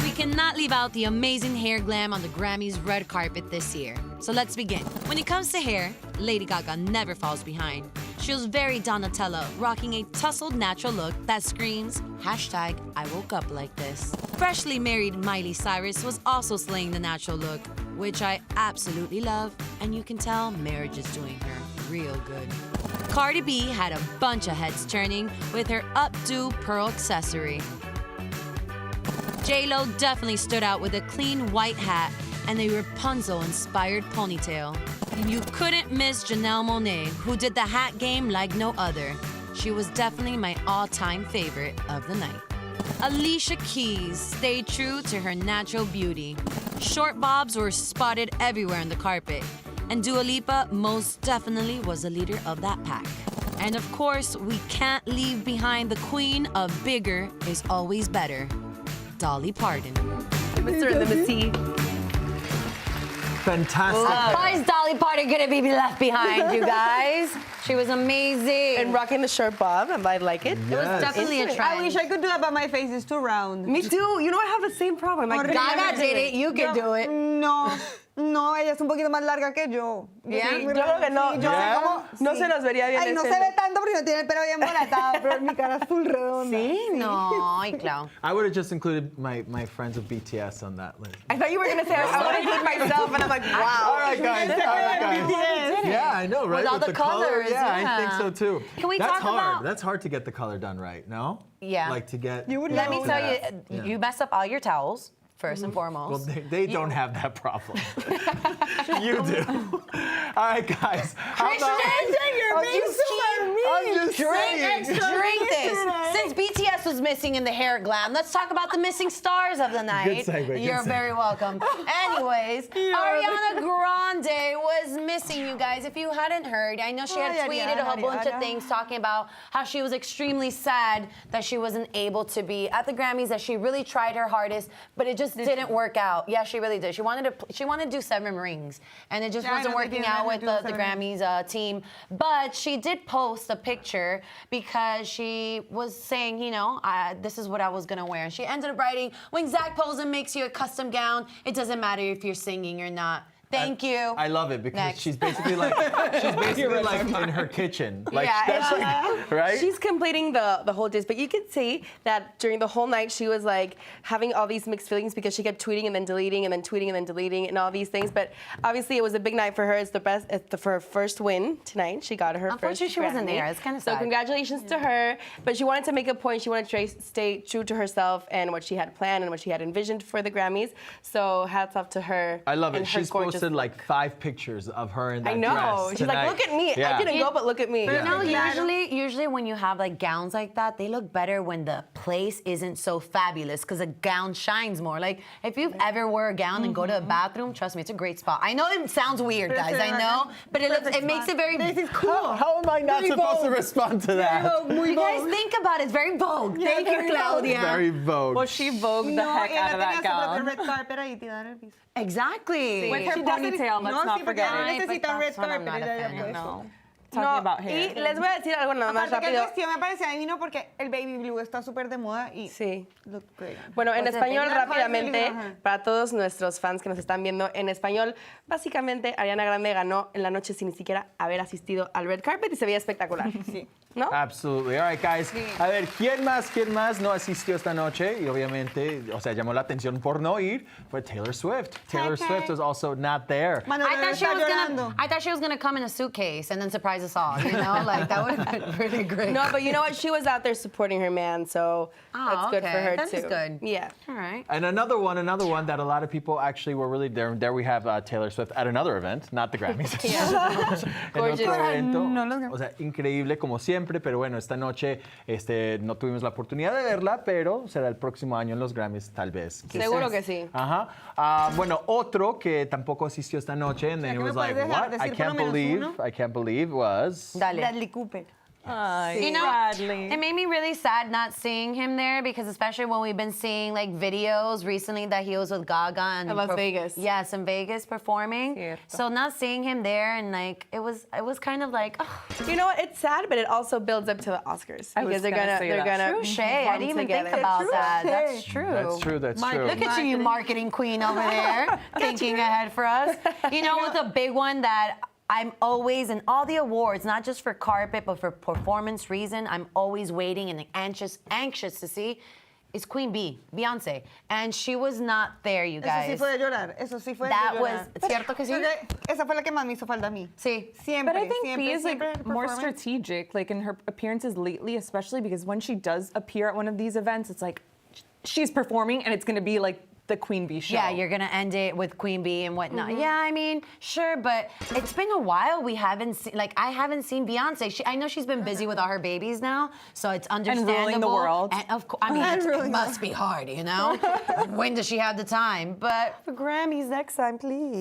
We cannot leave out the amazing hair glam on the Grammys red carpet this year. So let's begin. When it comes to hair, Lady Gaga never falls behind. She was very Donatella, rocking a tousled natural look that screams, #I woke up like this. Freshly married Miley Cyrus was also slaying the natural look, which I absolutely love, and you can tell marriage is doing her real good. Cardi B had a bunch of heads turning with her updo pearl accessory. J-Lo definitely stood out with a clean white hat and a Rapunzel-inspired ponytail. You couldn't miss Janelle Monáe, who did the hat game like no other. She was definitely my all-time favorite of the night. Alicia Keys stayed true to her natural beauty. Short bobs were spotted everywhere on the carpet. And Dua Lipa most definitely was the leader of that pack. And of course, we can't leave behind the queen of bigger is always better, Dolly Parton. Mr. and the Missy. Fantastic. Why is Dolly Parton gonna be left behind, you guys? She was amazing. And rocking the short bob, and I like it. It was definitely a I trend. wish I could do that, but my face is too round. Me too. You know, I have the same problem. Like, Gaga did it. You can do it. No, no, ella es un poquito más larga que yo. Yeah. soy muy Yo creo que no. Sí, Yo Yeah. sé cómo. No se nos vería bien. Ay, no ese se ve look. tanto porque no tiene el pelo bien embolatado, pero mi cara es full redonda. Sí, no, ay, claro. I would have just included my friends of BTS on that list. I thought you were going to say, I want to include myself, and I'm like, wow. All right, guys. All right, guys. Yeah, I know, right? With all the color. colors, Yeah, I yeah. think so too. Can we That's talk hard. about- That's hard to get the color done right, no? Yeah. Like to get. You would Let me know tell that. you, you messed up all your towels, first and Well, foremost. they don't have that problem. You do. All right, guys. How about- You're being super mean. I'm just Drink saying. this. Since BTS was missing in the hair glam, let's talk about the missing stars of the night. segue, good You're segue. very welcome. Anyways, Ariana Grande was missing, you guys. If you hadn't heard, I know she had Ay, tweeted a whole Ariana, bunch of Ariana. things talking about how she was extremely sad that she wasn't able to be at the Grammys, that she really tried her hardest, but it just didn't work out. Yeah, she really did. She wanted to do 7 rings, and it just Yeah, I wasn't know, they working didn't out let with her do the 7 Grammys team. But she did post a picture because she was saying, you know, this is what I was gonna wear. And she ended up writing, when Zach Posen makes you a custom gown, it doesn't matter if you're singing or not. Thank you. I love it because Next. she's basically like in her kitchen. Like Yeah, that's like, right? She's completing the whole disc, but you could see that during the whole night she was like having all these mixed feelings because she kept tweeting and then deleting and then tweeting and then deleting and all these things. But obviously it was a big night for her. It's the best. For her first win tonight. She got her first. Unfortunately, she wasn't Grammy. there. It's kinda So sad. congratulations to her. But she wanted to make a point. She wanted to stay true to herself and what she had planned and what she had envisioned for the Grammys. So hats off to her. I love and it. her She's gorgeous posted like 5 pictures of her in that I know. dress She's like, tonight. look at me. Yeah. I didn't go, but look at me. You know, Claro. usually when you have like gowns like that, they look better when the place isn't so fabulous because a gown shines more. Like if you've ever wore a gown and go to a bathroom, trust me, it's a great spot. I know it sounds weird, guys. I know, but it makes it very. This is cool. How am I not Very supposed to bold. respond to that? Muy You guys bold. think about it. It's very vogue. Thank you, very Claudia. Very Vogue. Well, she vogued the heck out of that gown. red carpet ahí tirada en el piso. Exactly. With her She doesn't- ponytail, let's no, not sí, porque forget ella it. necesita un red That's what I'm carpet. not a ella fan ya of. puso. No. Talking about hair. Y les voy a decir algo nada más Aparte que el rápido. vestido me parece divino porque el baby blue está súper de moda y Sí. look great. Bueno, en Pues, español Baby Blue, rápidamente, ajá. para todos nuestros fans que nos están viendo en español, básicamente Ariana Grande ganó en la noche sin ni siquiera haber asistido al red carpet y se veía espectacular. Sí. ¿No? Absolutely. All right, guys. A ver, ¿quién más no asistió esta noche? Y obviamente, o sea, llamó la atención por no ir, fue Taylor Swift. Taylor Swift was also not there. Mano, I thought she está was gonna come in a suitcase and then surprise us all. You know, like that would have been really great. No, but you know what? She was out there supporting her man, so that's good for okay. her That too. is good. Yeah. All right. And another one that a lot of people actually were really there. There we have Taylor Swift at another event, not the Grammys. En Gorgeous. otro evento. No, los Grammys. O sea, increíble como siempre, pero bueno, esta noche no tuvimos la oportunidad de verla, pero será el próximo año en los Grammys, tal vez. Seguro que sí. Ajá. Bueno, otro que tampoco asistió esta noche, and then ¿Será it que was me like, puedes dejar what? decir por lo menos I can't believe was... Dale. Bradley Cooper. You know, Bradley. it made me really sad not seeing him there because especially when we've been seeing like videos recently that he was with Gaga and In Las Vegas. Yes, in Vegas performing. Cierto. So not seeing him there and like it was kind of like You know what? It's sad, but it also builds up to the Oscars I was because they're gonna gonna say they're that. gonna true shade. I run didn't even together. think about True that. shade. That's true. That's true, that's true. Look at you marketing queen over there, thinking ahead for us. You know, with a big one that I'm always, in all the awards, not just for carpet, but for performance reason, I'm always waiting and anxious to see, is Queen Bee, Beyonce. And she was not there, you Eso guys. sí fue de llorar. Eso sí fue That de llorar. was- ¿cierto que sí? Creo que esa fue la que más me hizo falta a mí. Sí. Siempre, But I think siempre, B is like siempre more performance. strategic, like in her appearances lately, especially because when she does appear at one of these events, it's like she's performing and it's going to be like the Queen Bee show. Yeah, you're gonna end it with Queen Bee and whatnot. Yeah, I mean, sure, but it's been a while. We haven't seen, like, I haven't seen Beyonce. I know she's been busy with all her babies now, so it's understandable. And ruling the world. And of course, I mean, it must be hard, you know. When does she have the time? But For Grammys next time, please.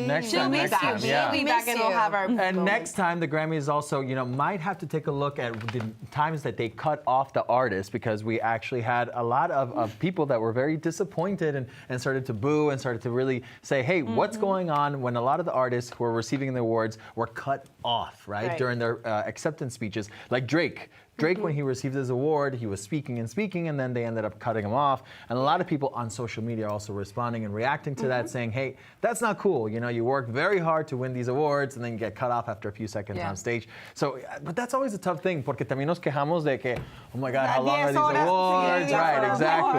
Next She'll time, miss next you. time, She'll yeah. be We'll be back and we'll have our And moment. next time, the Grammys also, might have to take a look at the times that they cut off the artists, because we actually had a lot of people that were very disappointed and started to boo and started to really say, hey, what's going on, when a lot of the artists who were receiving the awards were cut off, right? During their acceptance speeches. Like Drake. Drake, when he received his award, he was speaking, and then they ended up cutting him off. And a lot of people on social media are also responding and reacting to that, saying, hey, that's not cool. You worked very hard to win these awards, and then you get cut off after a few seconds on stage. So, but that's always a tough thing, porque también nos quejamos de que, oh my God, how long are these awards? Right, exactly.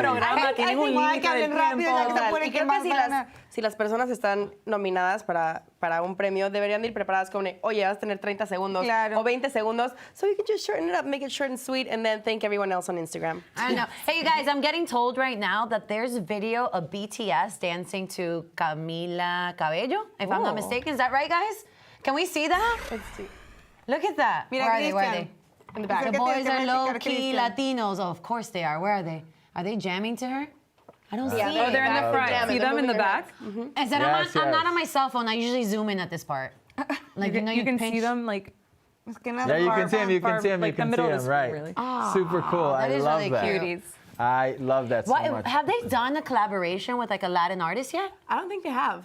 Y creo que si las personas están nominadas para un premio, deberían de ir preparadas con, oye, vas a tener 30 segundos o 20 segundos, so you can just shorten it up, make it short and sweet, and then thank everyone else on Instagram. I know. Hey, you guys, I'm getting told right now that there's a video of BTS dancing to Camila Cabello, if I'm not mistaken. Is that right, guys? Can we see that? Let's see. Look at that. Mira, Where are they? Where are Cristian. they? In the back. The boys are low-key Cristian. Latinos. Oh, of course they are. Where are they? Are they jamming to her? I don't see Yeah, it. They're in the front. Damn it, See they're them in the moving their back? Is that Yes, I'm not yes. on my cell phone. I usually zoom in at this part. Like, You can pinch. see them like Yeah, you can see him, you can see him, you like the can see middle of him, the right. screen, really. Super cool. that I is love really that. cute. cuties. I love that so What, much. have they done a collaboration with like a Latin artist yet? I don't think they have.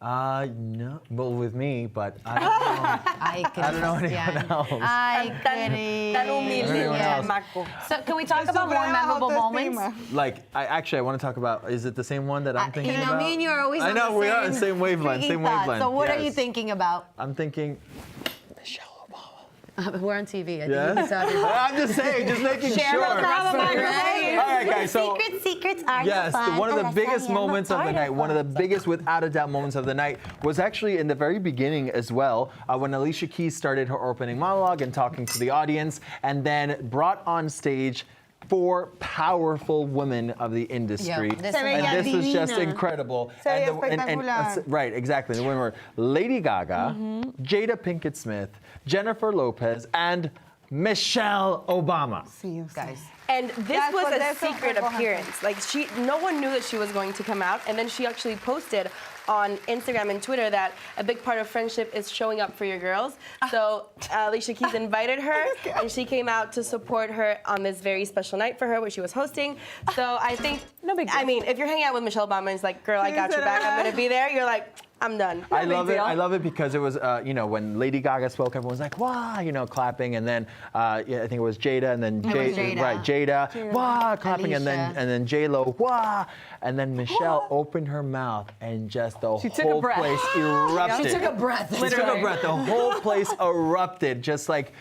No, well, with me, but I don't know. I don't know anyone else. I Tan humilde, Everyone else. chamaco. So can we talk about more memorable moments? Like, I want to talk about, is it the same one that I'm thinking You know, about? me and you are always I on know, the we are same the same wavelength, freaking same thought. wavelength. So what are you yes. thinking about? I'm thinking, Michelle Obama. We're on TV. I think Yes? you can tell everybody. I'm just saying, just making sure. All right, guys, so Secrets are yes, one of the biggest moments of the night, one of the biggest without a doubt moments of the night was actually in the very beginning as well, when Alicia Keys started her opening monologue and talking to the audience, and then brought on stage 4 powerful women of the industry. Yeah, this And this was just divina. incredible. Se veía And espectacular. right, exactly. The women were Lady Gaga, Jada Pinkett Smith, Jennifer Lopez, and Michelle Obama. Guys. And this That's was what- a that's what secret people have appearance. Like no one knew that she was going to come out, and then she actually posted on Instagram and Twitter that a big part of friendship is showing up for your girls. So Alicia Keys invited her, and she came out to support her on this very special night for her, where she was hosting. So I think, No big deal. I mean, if you're hanging out with Michelle Obama, and it's like, girl, I got your back. I'm gonna be there. You're like, I'm done. I love it. deal. I love it because it was, when Lady Gaga spoke, everyone was like, "Wow!" Clapping, and then I think it was Jada, and then was Jada. right, Jada, "Wow!" clapping, and Alicia. then J Lo, "Wow!" and then Michelle opened her mouth, and just the took a whole breath. place erupted. She took a breath. She took a breath. The whole place erupted, just like.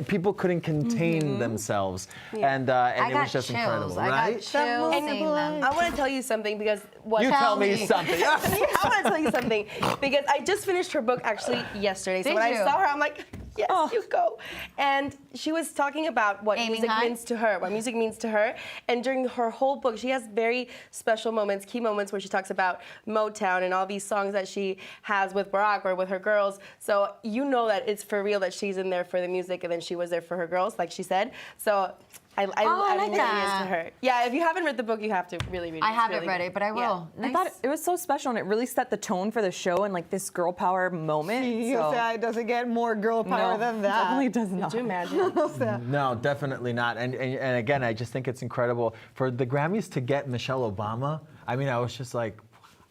People couldn't contain themselves, and I it got was just chills. incredible, I right? got chills seeing them. I want to tell you something because what You tell me me. something. I want to tell you something because I just finished her book actually yesterday. So Did when you? I saw her, I'm like, yes, you go. And she was talking about what Aiming music high? means to her, what music means to her. And during her whole book, she has very special moments, key moments where she talks about Motown and all these songs that she has with Barack or with her girls. So you know that it's for real that she's in there for the music and then she was there for her girls, like she said. So I'm I like really that. into her. Yeah, if you haven't read the book, you have to really read it. I It's haven't really read good. it, but I will. Yeah. I thought it was so special, and it really set the tone for the show and like this girl power moment. O sea, it doesn't get more girl power no, than that. definitely does not. Could you imagine? O sea, No, definitely not. And again, I just think it's incredible for the Grammys to get Michelle Obama. I mean, I was just like,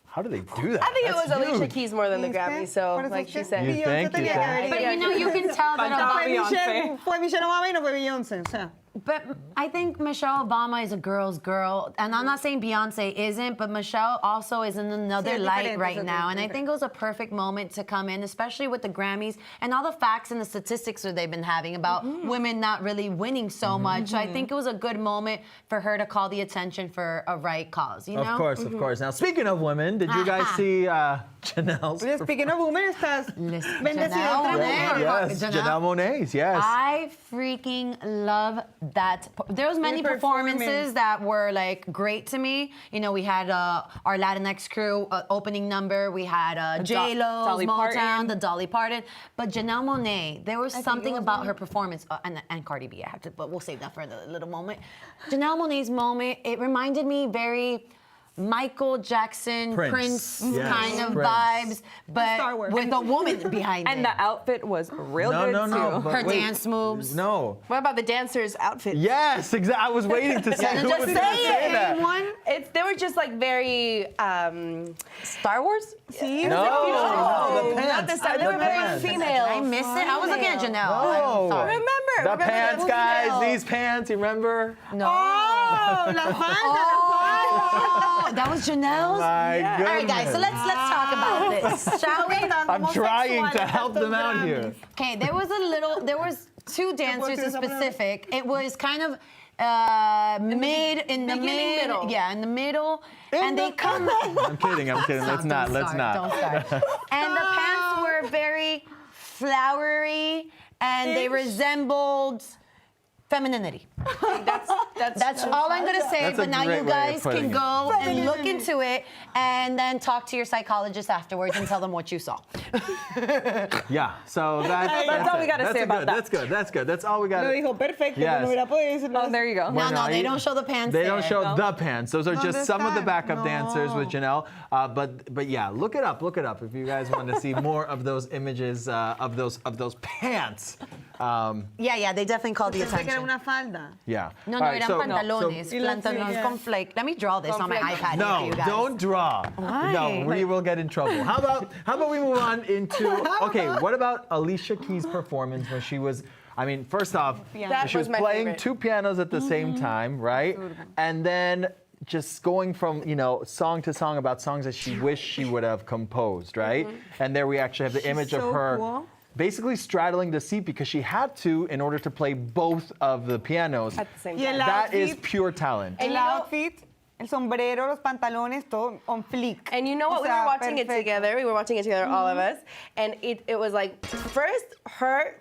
how do they do that? I think it was That's Alicia huge. Keys more than the Grammy, so Por eso like es she que said. You think? Beyoncé You tenía que think? haber But ido. you know, you can tell that about Fue Michelle Obama y no fue Beyoncé. O sea. But I think Michelle Obama is a girl's girl. And I'm not saying Beyonce isn't, but Michelle also is in another Sí, es light diferente, right es now. And I diferente. think it was a perfect moment to come in, especially with the Grammys and all the facts and the statistics that they've been having about women not really winning so much. So I think it was a good moment for her to call the attention for a right cause, you know? Of course, of course. Now, speaking of women, did you guys Aha. see Janelle's. Speaking of women, estás bendecida otra mujer. Yes, Janelle Monáe's, yes. I freaking love that. There was many performances that were like great to me. You know, we had our Latinx crew opening number. We had J-Lo's Dolly Motown, Parton. the Dolly Parton. But Janelle Monáe, there was something about her performance, and Cardi B, I have to, but we'll save that for a little moment. Janelle Monáe's moment, it reminded me very Michael Jackson, Prince Yes, kind of Prince. vibes, but Star Wars. with a woman behind it. And the outfit was real good too. but Her wait. dance moves. No. What about the dancers' outfits? Yes, exactly. I was waiting to say who just was say going to say it. that. They were just like very. Star Wars? Sí. No, the pants. Not the style. They The were very pants. female. Did I miss it? I was looking at Janelle. No. I'm sorry. Remember The pants, guys. female. These pants, you remember? No. Oh, la falda, Oh, that was Janelle's? My All goodness. right, guys, so let's talk about this, shall we? I'm trying to help them out here. Okay, there was two dancers in specific. It was kind of made in the beginning, middle. Yeah, in the middle. And they come. I'm kidding. Let's not. Don't start. And the pants were very flowery, and they resembled femininity. That's all I'm gonna say. That's a But now great you way of guys putting can it. go and look into it, and then talk to your psychologist afterwards and tell them what you saw. Yeah. So that's all we gotta say about that. That's good. That's all we got. Lo dijo perfecto. Yes. No hubiera podido decir Oh, nada. there you go. No, they don't show the pants. They don't there. show the pants. Those are just ¿Dónde some of the están? backup dancers with No. Janelle. But yeah, look it up if you guys want to see more of those images of those pants. Yeah, they definitely called the Pensé que era attention. una falda. Yeah. No, All right, eran so- pantalones. Y la Pantalones silla. con flake. Let me draw this on my iPad here for No, you guys. don't draw. Why? No, we will get in trouble. How about we move on into okay, what about Alicia Keys' performance when she was first off, That she was was my playing favorite. two pianos at the same time, right? And then just going from, song to song about songs that she wished she would have composed, right? And there we actually have the image of so her cool. basically straddling the seat because she had to in order to play both of the pianos. At the same Y el time. That is outfit, pure talent. el you know- outfit, el sombrero, los pantalones, todo on fleek. And you know what? O We sea, were watching it perfecto. together. We were watching it together, all of us. And it was like, first, her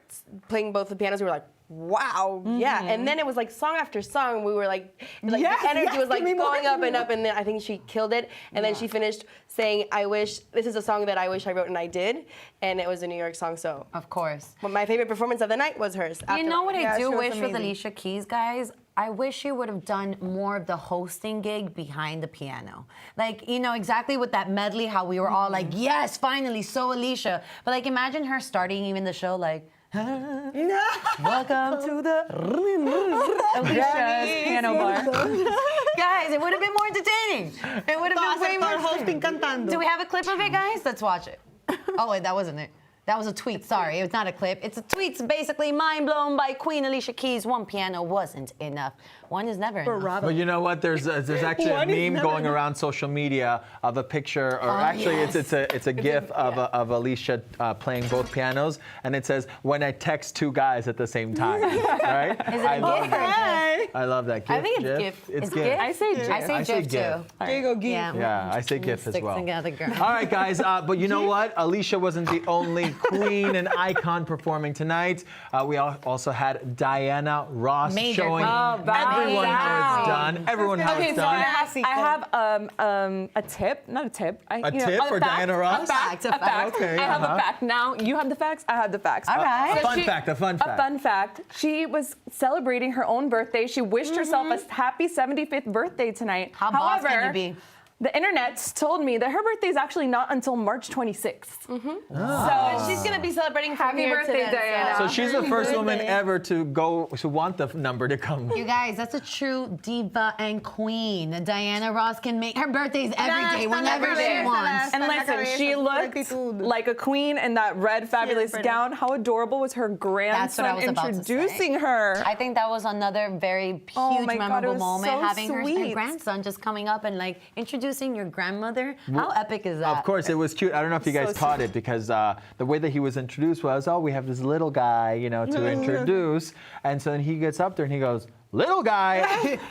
playing both the pianos, we were like, wow, yeah. And then it was like song after song, we were like Yes, the energy yes, was like give me going more. up and up. And then I think she killed it. And then she finished saying, this is a song that I wish I wrote and I did. And it was a New York song, so. Of course. But my favorite performance of the night was hers. You know what I Yeah, do she was wish with amazing. Alicia Keys, guys? I wish she would have done more of the hosting gig behind the piano. Like, exactly with that medley, how we were all like, yes, finally, so Alicia. But like, imagine her starting even the show like, welcome to the Alicia's piano bar. Guys, it would have been more entertaining. It would have been way more hosting entertaining. cantando. Do we have a clip of it, guys? Let's watch it. Oh, wait, that wasn't it. That was a tweet. Sorry, it's not a clip. It's a tweet. It's basically mind blown by Queen Alicia Keys. One piano wasn't enough. One is never enough. But you know what? There's actually a meme going around social media of a picture, or actually it's a GIF of Alicia playing both pianos, and it says, "When I text two guys at the same time." Right? Is it a GIF or a GIF? I love that GIF. I think it's GIF. It's Is it GIF. GIF? I say GIF. I say GIF too. There you go, Gui. Yeah, I say GIF as Stick well. together, girl. All right, guys, but you know what? Alicia wasn't the only queen and icon performing tonight. We also had Diana Ross Major showing queen. Oh, wow. everyone how it's Wow. done. Everyone how Okay, it's so done. I have a tip, not a tip. A tip for Diana Ross? A fact. A fact. Okay, I have uh-huh. a fact. Now you have the facts. I have the facts. All right. A fun fact. A fun fact. She was celebrating her own birthday. She wished herself a happy 75th birthday tonight. How boss However, can you be? the internet told me that her birthday is actually not until March 26th. So she's going to be celebrating from Happy here birthday, to then, Diana. So she's the first woman ever to want the number to come. You guys, that's a true diva and queen. Diana Ross can make her birthdays every day, whenever she wants. And listen, she looked like a queen in that red fabulous pretty. gown. How adorable was her That's what I grandson was about to introducing say. her? I think that was another very huge, Oh my God, memorable it was moment. so Having her sweet. grandson just coming up and like introducing your grandmother. How epic is that? Of course, it was cute. I don't know if you guys So caught it because the way that he was introduced was, oh, we have this little guy, to introduce. And so then he gets up there and he goes, little guy.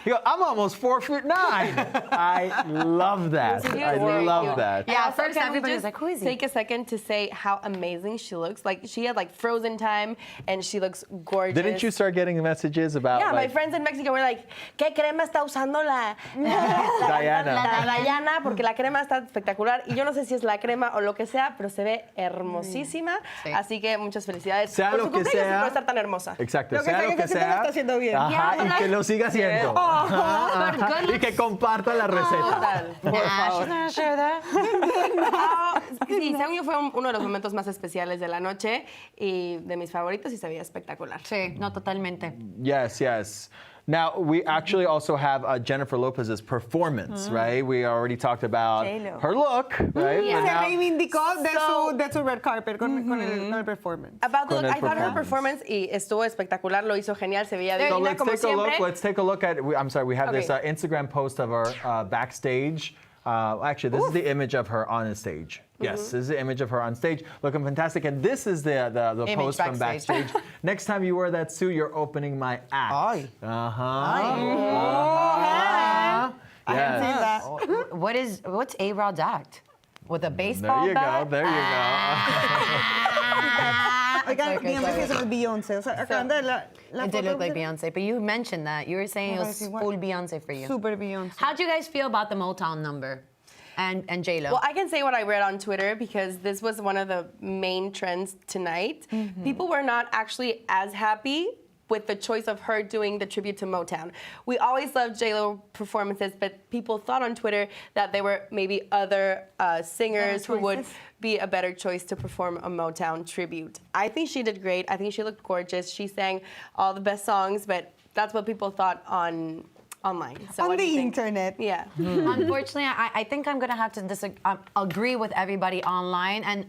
He goes, I'm almost 4'9". I love that. I love that. Yeah, Also, first can we everybody was just like, who is he? Take a second to say how amazing she looks. Like, she had like frozen time and she looks gorgeous. Didn't you start getting messages about Yeah, my like, friends in Mexico were like, ¿qué crema está usando la Diana? Diana? Porque la crema está espectacular. Y yo no sé si es la crema o lo que sea, pero se ve hermosísima. Sí. Así que muchas felicidades Sea por lo su que cumpleaños y sea. por estar tan hermosa. Exacto, Lo que sea sea lo que que esté haciendo, lo sea. está haciendo bien. Ajá, Yeah, y que lo siga haciendo. Ajá, But good y que comparta la receta. Total. Nah, she's not gonna share that. Sí, según yo fue uno de los momentos más especiales de la noche y de mis favoritos y se veía espectacular. Sí, no, totalmente. Yes, yes. Now, we actually also have Jennifer Lopez's performance, right? We already talked about J-Lo. her look, right? Se But now- reivindicó So- de su red carpet con el performance. About the Con look, el I thought her performance. performance y estuvo espectacular, lo hizo genial, se veía So divina let's como take a siempre. look. Let's take a look at. I'm sorry. We have this Okay. Instagram post of her backstage. Actually, this is the image of her on stage. Yes, this is the image of her on stage, looking fantastic. And this is the Image post from backstage. backstage. Next time you wear that suit, you're opening my act. Ay. Yes. What's A-Rod's act? With a baseball There you go. bat? There you Oigan, Okay, díganme si sorry. eso es Beyoncé. O sea, acaban de ver la It did foto look like de- Beyonce, but you mentioned that. You were saying it was parece igual. full Beyonce for you. Super Beyoncé. How'd you guys feel about the Motown number and J-Lo? Well, I can say what I read on Twitter because this was one of the main trends tonight. People were not actually as happy with the choice of her doing the tribute to Motown. We always loved J-Lo performances, but people thought on Twitter that there were maybe other singers who would choices. be a better choice to perform a Motown tribute. I think she did great. I think she looked gorgeous. She sang all the best songs, but that's what people thought online. So On what do the you think? internet. Yeah. Unfortunately, I think I'm going to have to agree with everybody online. And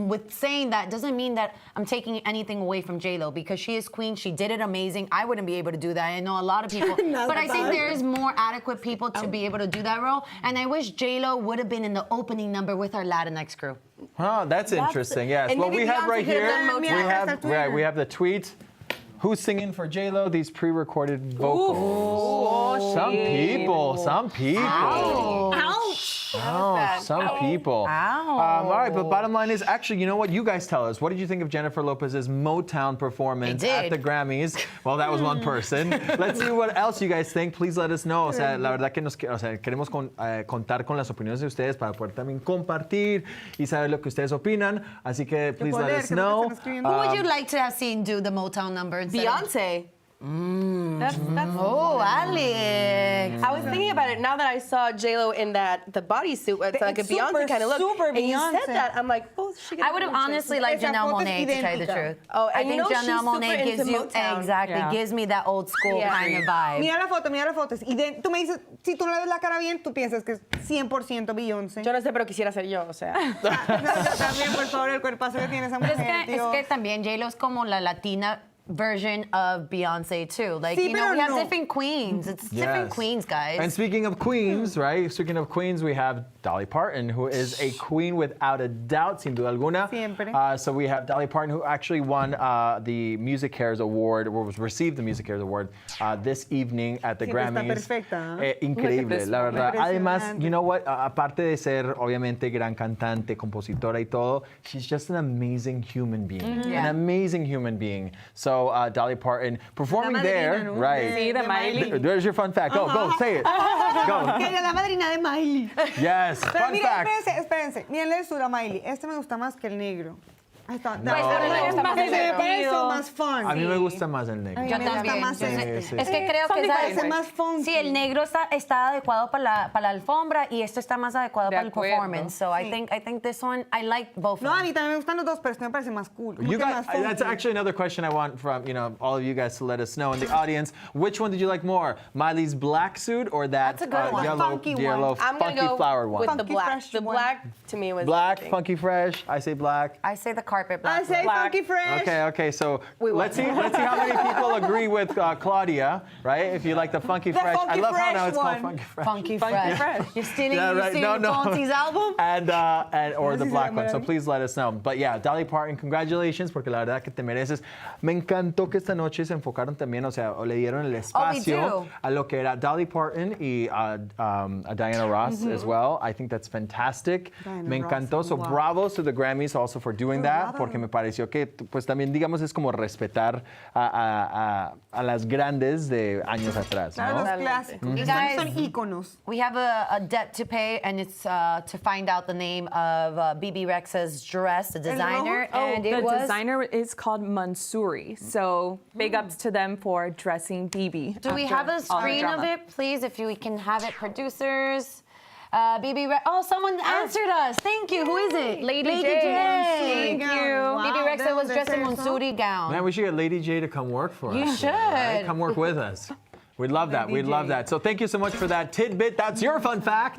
with saying that doesn't mean that I'm taking anything away from J-Lo because she is queen. She did it amazing. I wouldn't be able to do that. I know a lot of people. But I think there is more adequate people to be able to do that role. And I wish J-Lo would have been in the opening number with our Latinx crew. Oh, that's interesting. Yes. and Well, maybe we have Beyonce right could have here. done Motown. We Mira, acá have está Twitter. right. We have the tweet. Who's singing for J-Lo? These pre-recorded vocals. Some people. Some people. Ouch! Oh, some people. Ow. All right, but bottom line is, actually, you know what? You guys tell us. What did you think of Jennifer Lopez's Motown performance I at did. the Grammys? Well, that was one person. Let's see what else you guys think. Please let us know. O sea, la verdad que queremos contar con las opiniones de ustedes para poder también compartir y saber lo que ustedes opinan. Así que please puedo let leer, us que no know. te están escribiendo. Who would you like to have seen do the Motown number instead of- Beyonce. That's Oh, Alex. I was thinking about it now that I saw J-Lo in the bodysuit. It's like a It's Beyonce super, kind of look. super and you Beyonce. said that, I'm like, oh, she could I would have honestly liked Esa Janelle foto es Monáe, to tell you the idéntica. truth. Oh, I and you think know Janelle she's Monáe super gives into you Motown. exactly Yeah. gives me that old school Yeah. kind of vibe. Mira la foto, mira la foto. Tú me dices, si tú no le ves la cara bien, tú piensas que es 100% Beyoncé. Yo no sé, pero quisiera ser yo, o sea. No, yo también, por favor, el cuerpazo que tiene esa Pero mujer, es tío. que también J-Lo es como la latina version of Beyonce too. Like, Sí, you know, pero we have no. different queens. It's different Yes. queens, guys. And speaking of queens, right? Speaking of queens, we have Dolly Parton, who is a queen without a doubt, sin duda alguna. Siempre. So we have Dolly Parton, who actually won the Music Cares Award, or received the Music Cares Award this evening at the Siempre está Grammys. perfecta, Increíble, this la one. verdad. Además, Impresionante. you know what? Aparte de ser, obviamente, gran cantante, compositora y todo, she's just an amazing human being. An Yeah. amazing human being. So Dolly Parton performing La there, madrina, ¿no? right? Sí, de Miley. There's your fun fact. Go, say it. Go. Que era la madrina de Miley. Yes, Pero fun mira, fact. espérense. Mírenle el sur a Miley. Este me gusta más que el negro. I thought No. that Pues, was- gusta más el Ese me negro. parece más fun. A mí me gusta más el negro. Ay, Yo me gusta también. más Sí, este. sí. Es que creo Son que Parece ¿sabes? más funky. Sí, el negro está adecuado para la alfombra y este está más adecuado De para el acuerdo. performance. So I Sí. think this one, I like both No, of a them. mí también me gustan los dos, pero este me parece más cool. Como You que guys, más funky. that's actually another question I want from all of you guys to let us know in the audience. Which one did you like more, Miley's black suit or that That's a good one. yellow, Funky yellow one. I'm gonna funky go flowered one? with the Funky black. fresh The one. black to me was Black, amazing. funky fresh. I say black. I say the carpet I black. say Black. funky fresh. Okay, so let's see how many people agree with Claudia, right? If you like the funky The fresh. I funky love how fresh now it's called one. funky fresh. Funky fresh. You're stealing, Yeah, right. Fonzie's album? And or the This is black how one. So I'm please let us know. But yeah, Dolly Parton, congratulations, porque la verdad que te mereces. Me encantó que esta noche se enfocaron también, o sea, o le dieron el espacio do. a lo que era Dolly Parton y a Diana Ross as well. I think that's fantastic. Diana Me encantó. Ross, So wow. bravos to the Grammys also for doing that, porque me pareció que, pues también, digamos, es como respetar a las grandes de años atrás, Claro, ¿no? los clásicos. You guys- Son íconos. We have a debt to pay, and it's to find out the name of Bebe Rexha's dress, the designer. And The it was. designer is called Mansouri. So big ups to them for dressing Bebe. Do we after have a all the screen of drama. it, please? If we can have it, producers. Oh, someone answered us. Thank you. Who is it? Lady J. Thank Thank you. you. Bebe Wow, Rexha was that dressed in was Monsoori gown. Man, we should get Lady J to come work for You us. should. Right? Come work with us. We'd love that. We'd love that. So thank you so much for that tidbit. That's your fun fact.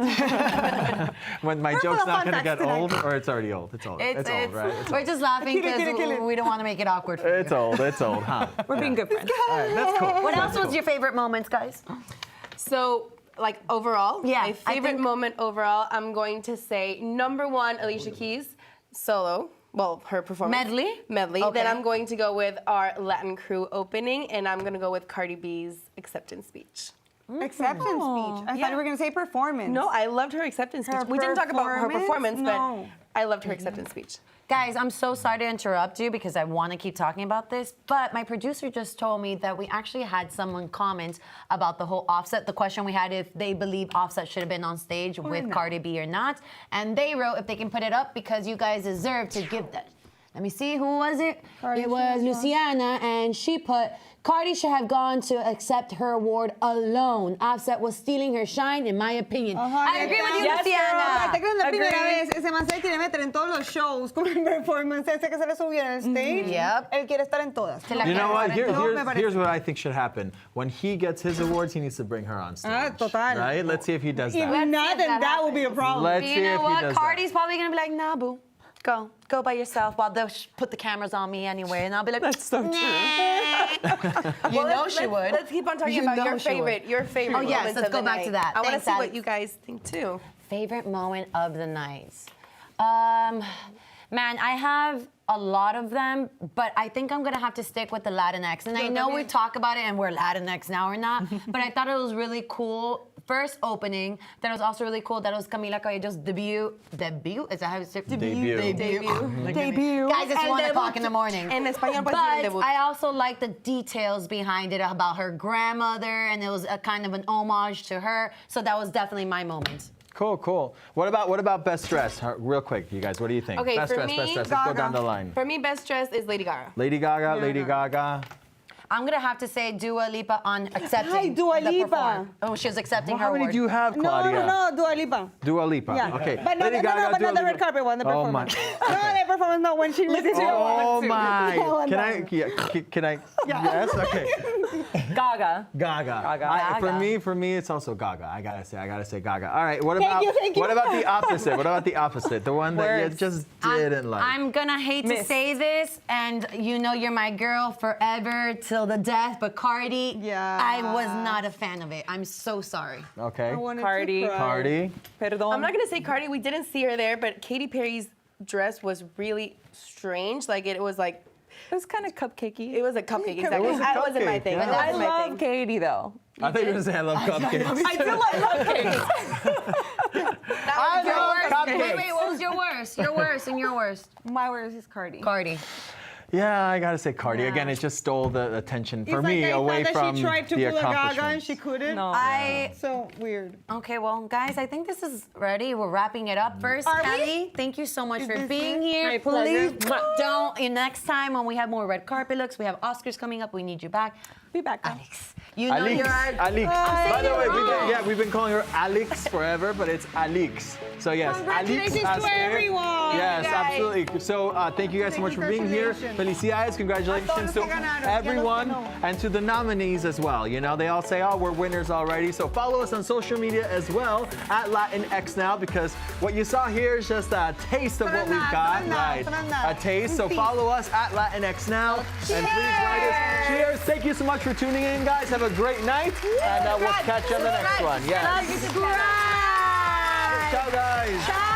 When my joke's full of not fun going to get facts old, or it's already old. It's old. It's old, right? It's We're old. just laughing Kill it. because we don't want to make it awkward for you. It's old. It's old, huh? We're being good friends. All right, that's cool. What else was your favorite moments, guys? So, like overall, Yeah, my I favorite think- moment overall, I'm going to say number one, Alicia Keys, solo. Well, her performance. Medley? Okay. Then I'm going to go with our Latin crew opening, and I'm going to go with Cardi B's acceptance speech. Acceptance speech. I thought you were going to say performance. No, I loved her acceptance speech. Her We didn't talk about her performance, performance? but I loved her acceptance speech. Guys, I'm so sorry to interrupt you because I want to keep talking about this, but my producer just told me that we actually had someone comment about the whole Offset. The question we had if they believe Offset should have been on stage with Cardi B or not, and they wrote if they can put it up because you guys deserve to give that. Let me see, who was it? It was Luciana, and she put, Cardi should have gone to accept her award alone. Offset was stealing her shine, in my opinion. I agree with you, Yes, Luciana. Aparte que es la primera Agreed. vez, ese man se quiere meter en todos los shows con el performance ese que se le subía en el stage. Yep. Él quiere estar en todas. Te la You know what? Me parece. Here's what I think should happen. When he gets his awards, he needs to bring her on stage. Total. Right? Let's see if he does If that. not, then that will be a problem. Let's You see know if he what? does Cardi's probably gonna be like, nah, boo. Go by yourself. While they'll put the cameras on me anyway, and I'll be like, That's so true. you know she would. Let's keep on talking You about know your she would. favorite Oh, yes, moments let's of go the back night. to that. I want to Thanks, see what Alex. you guys think too. Favorite moment of the night. Man, I have a lot of them, but I think I'm gonna have to stick with the Latinx. And I know we talk about it and we're Latinx now or not, but I thought it was really cool. First opening, that was also really cool. That was Camila Cabello's debut. Debut? Is that how it's Debut. Debut. Guys, it's El 1 debut. o'clock in the morning. En español, pues, But el debut. I also like the details behind it about her grandmother, and it was a kind of an homage to her. So that was definitely my moment. Cool. What about best dress? Real quick, you guys. What do you think? Okay, best for dress, me, best dress. Let's go Gaga. down the line. For me, best dress is Lady Gaga. Lady Gaga. I'm gonna have to say Dua Lipa on accepting. Hi, Dua the Lipa. Oh, she was accepting her How many award. do you have, Claudia? No, Dua Lipa. Dua Lipa. Yeah. Okay. But not, Lady Gaga, but Dua not the red Lipa. carpet one, the Oh my. performance. No, the performance, no, when she releases it. Oh my. No, Can no. I? Yeah, can I? Yes. Okay. Gaga. Gaga. For me, it's also Gaga. I gotta say Gaga. All right. What about thank you. what about the opposite? What about the opposite? The one that you Words. just didn't like. I'm gonna hate to Miss. say this, and you know you're my girl forever till the death, but Cardi, Yeah. I was not a fan of it. I'm so sorry. Okay. I wanted to Cardi. cry. Cardi. Perdón. I'm not gonna say Cardi. We didn't see her there, but Katy Perry's dress was really strange. Like it was like It was kind of cupcakey. it was a cupcake. Exactly. It was a That wasn't my cupcake, thing. yeah. That I wasn't my love thing. Katie though. I thought you were gonna say I love cupcakes. I do like cupcakes. I love cupcakes. Wait, what was your worst? Your worst and your worst. My words is Cardi. Cardi. Yeah, I gotta say Cardi. Again, it just stole the attention for It's me like I away thought that from she tried to the pull a Gaga and accomplishments. she couldn't. No. So weird. Okay, well, guys, I think this is ready. We're wrapping it up. First, Are we? Kelly, thank you so much for this being it? here. My Please pleasure. don't. Next time when we have more red carpet looks, we have Oscars coming up. We need you back. Be back. Alex, You know Alix. you're our... Alix. I'm By the saying way, it we've been calling her Alix forever, but it's Alix. So yes, Congratulations Alix to Asper. everyone. Yes, You guys. absolutely. So thank you guys so much for being here. Felicidades, congratulations to everyone and to the nominees as well. You know, they all say, oh, we're winners already. So follow us on social media as well at Latinx Now, because what you saw here is just a taste of what we've got. Right. A taste. So follow us at Latinx Now. And please write us. Cheers. Thank you so much for tuning in, guys. Have a great night. And we'll catch you on the next one. Yes. Ciao, guys. Ciao.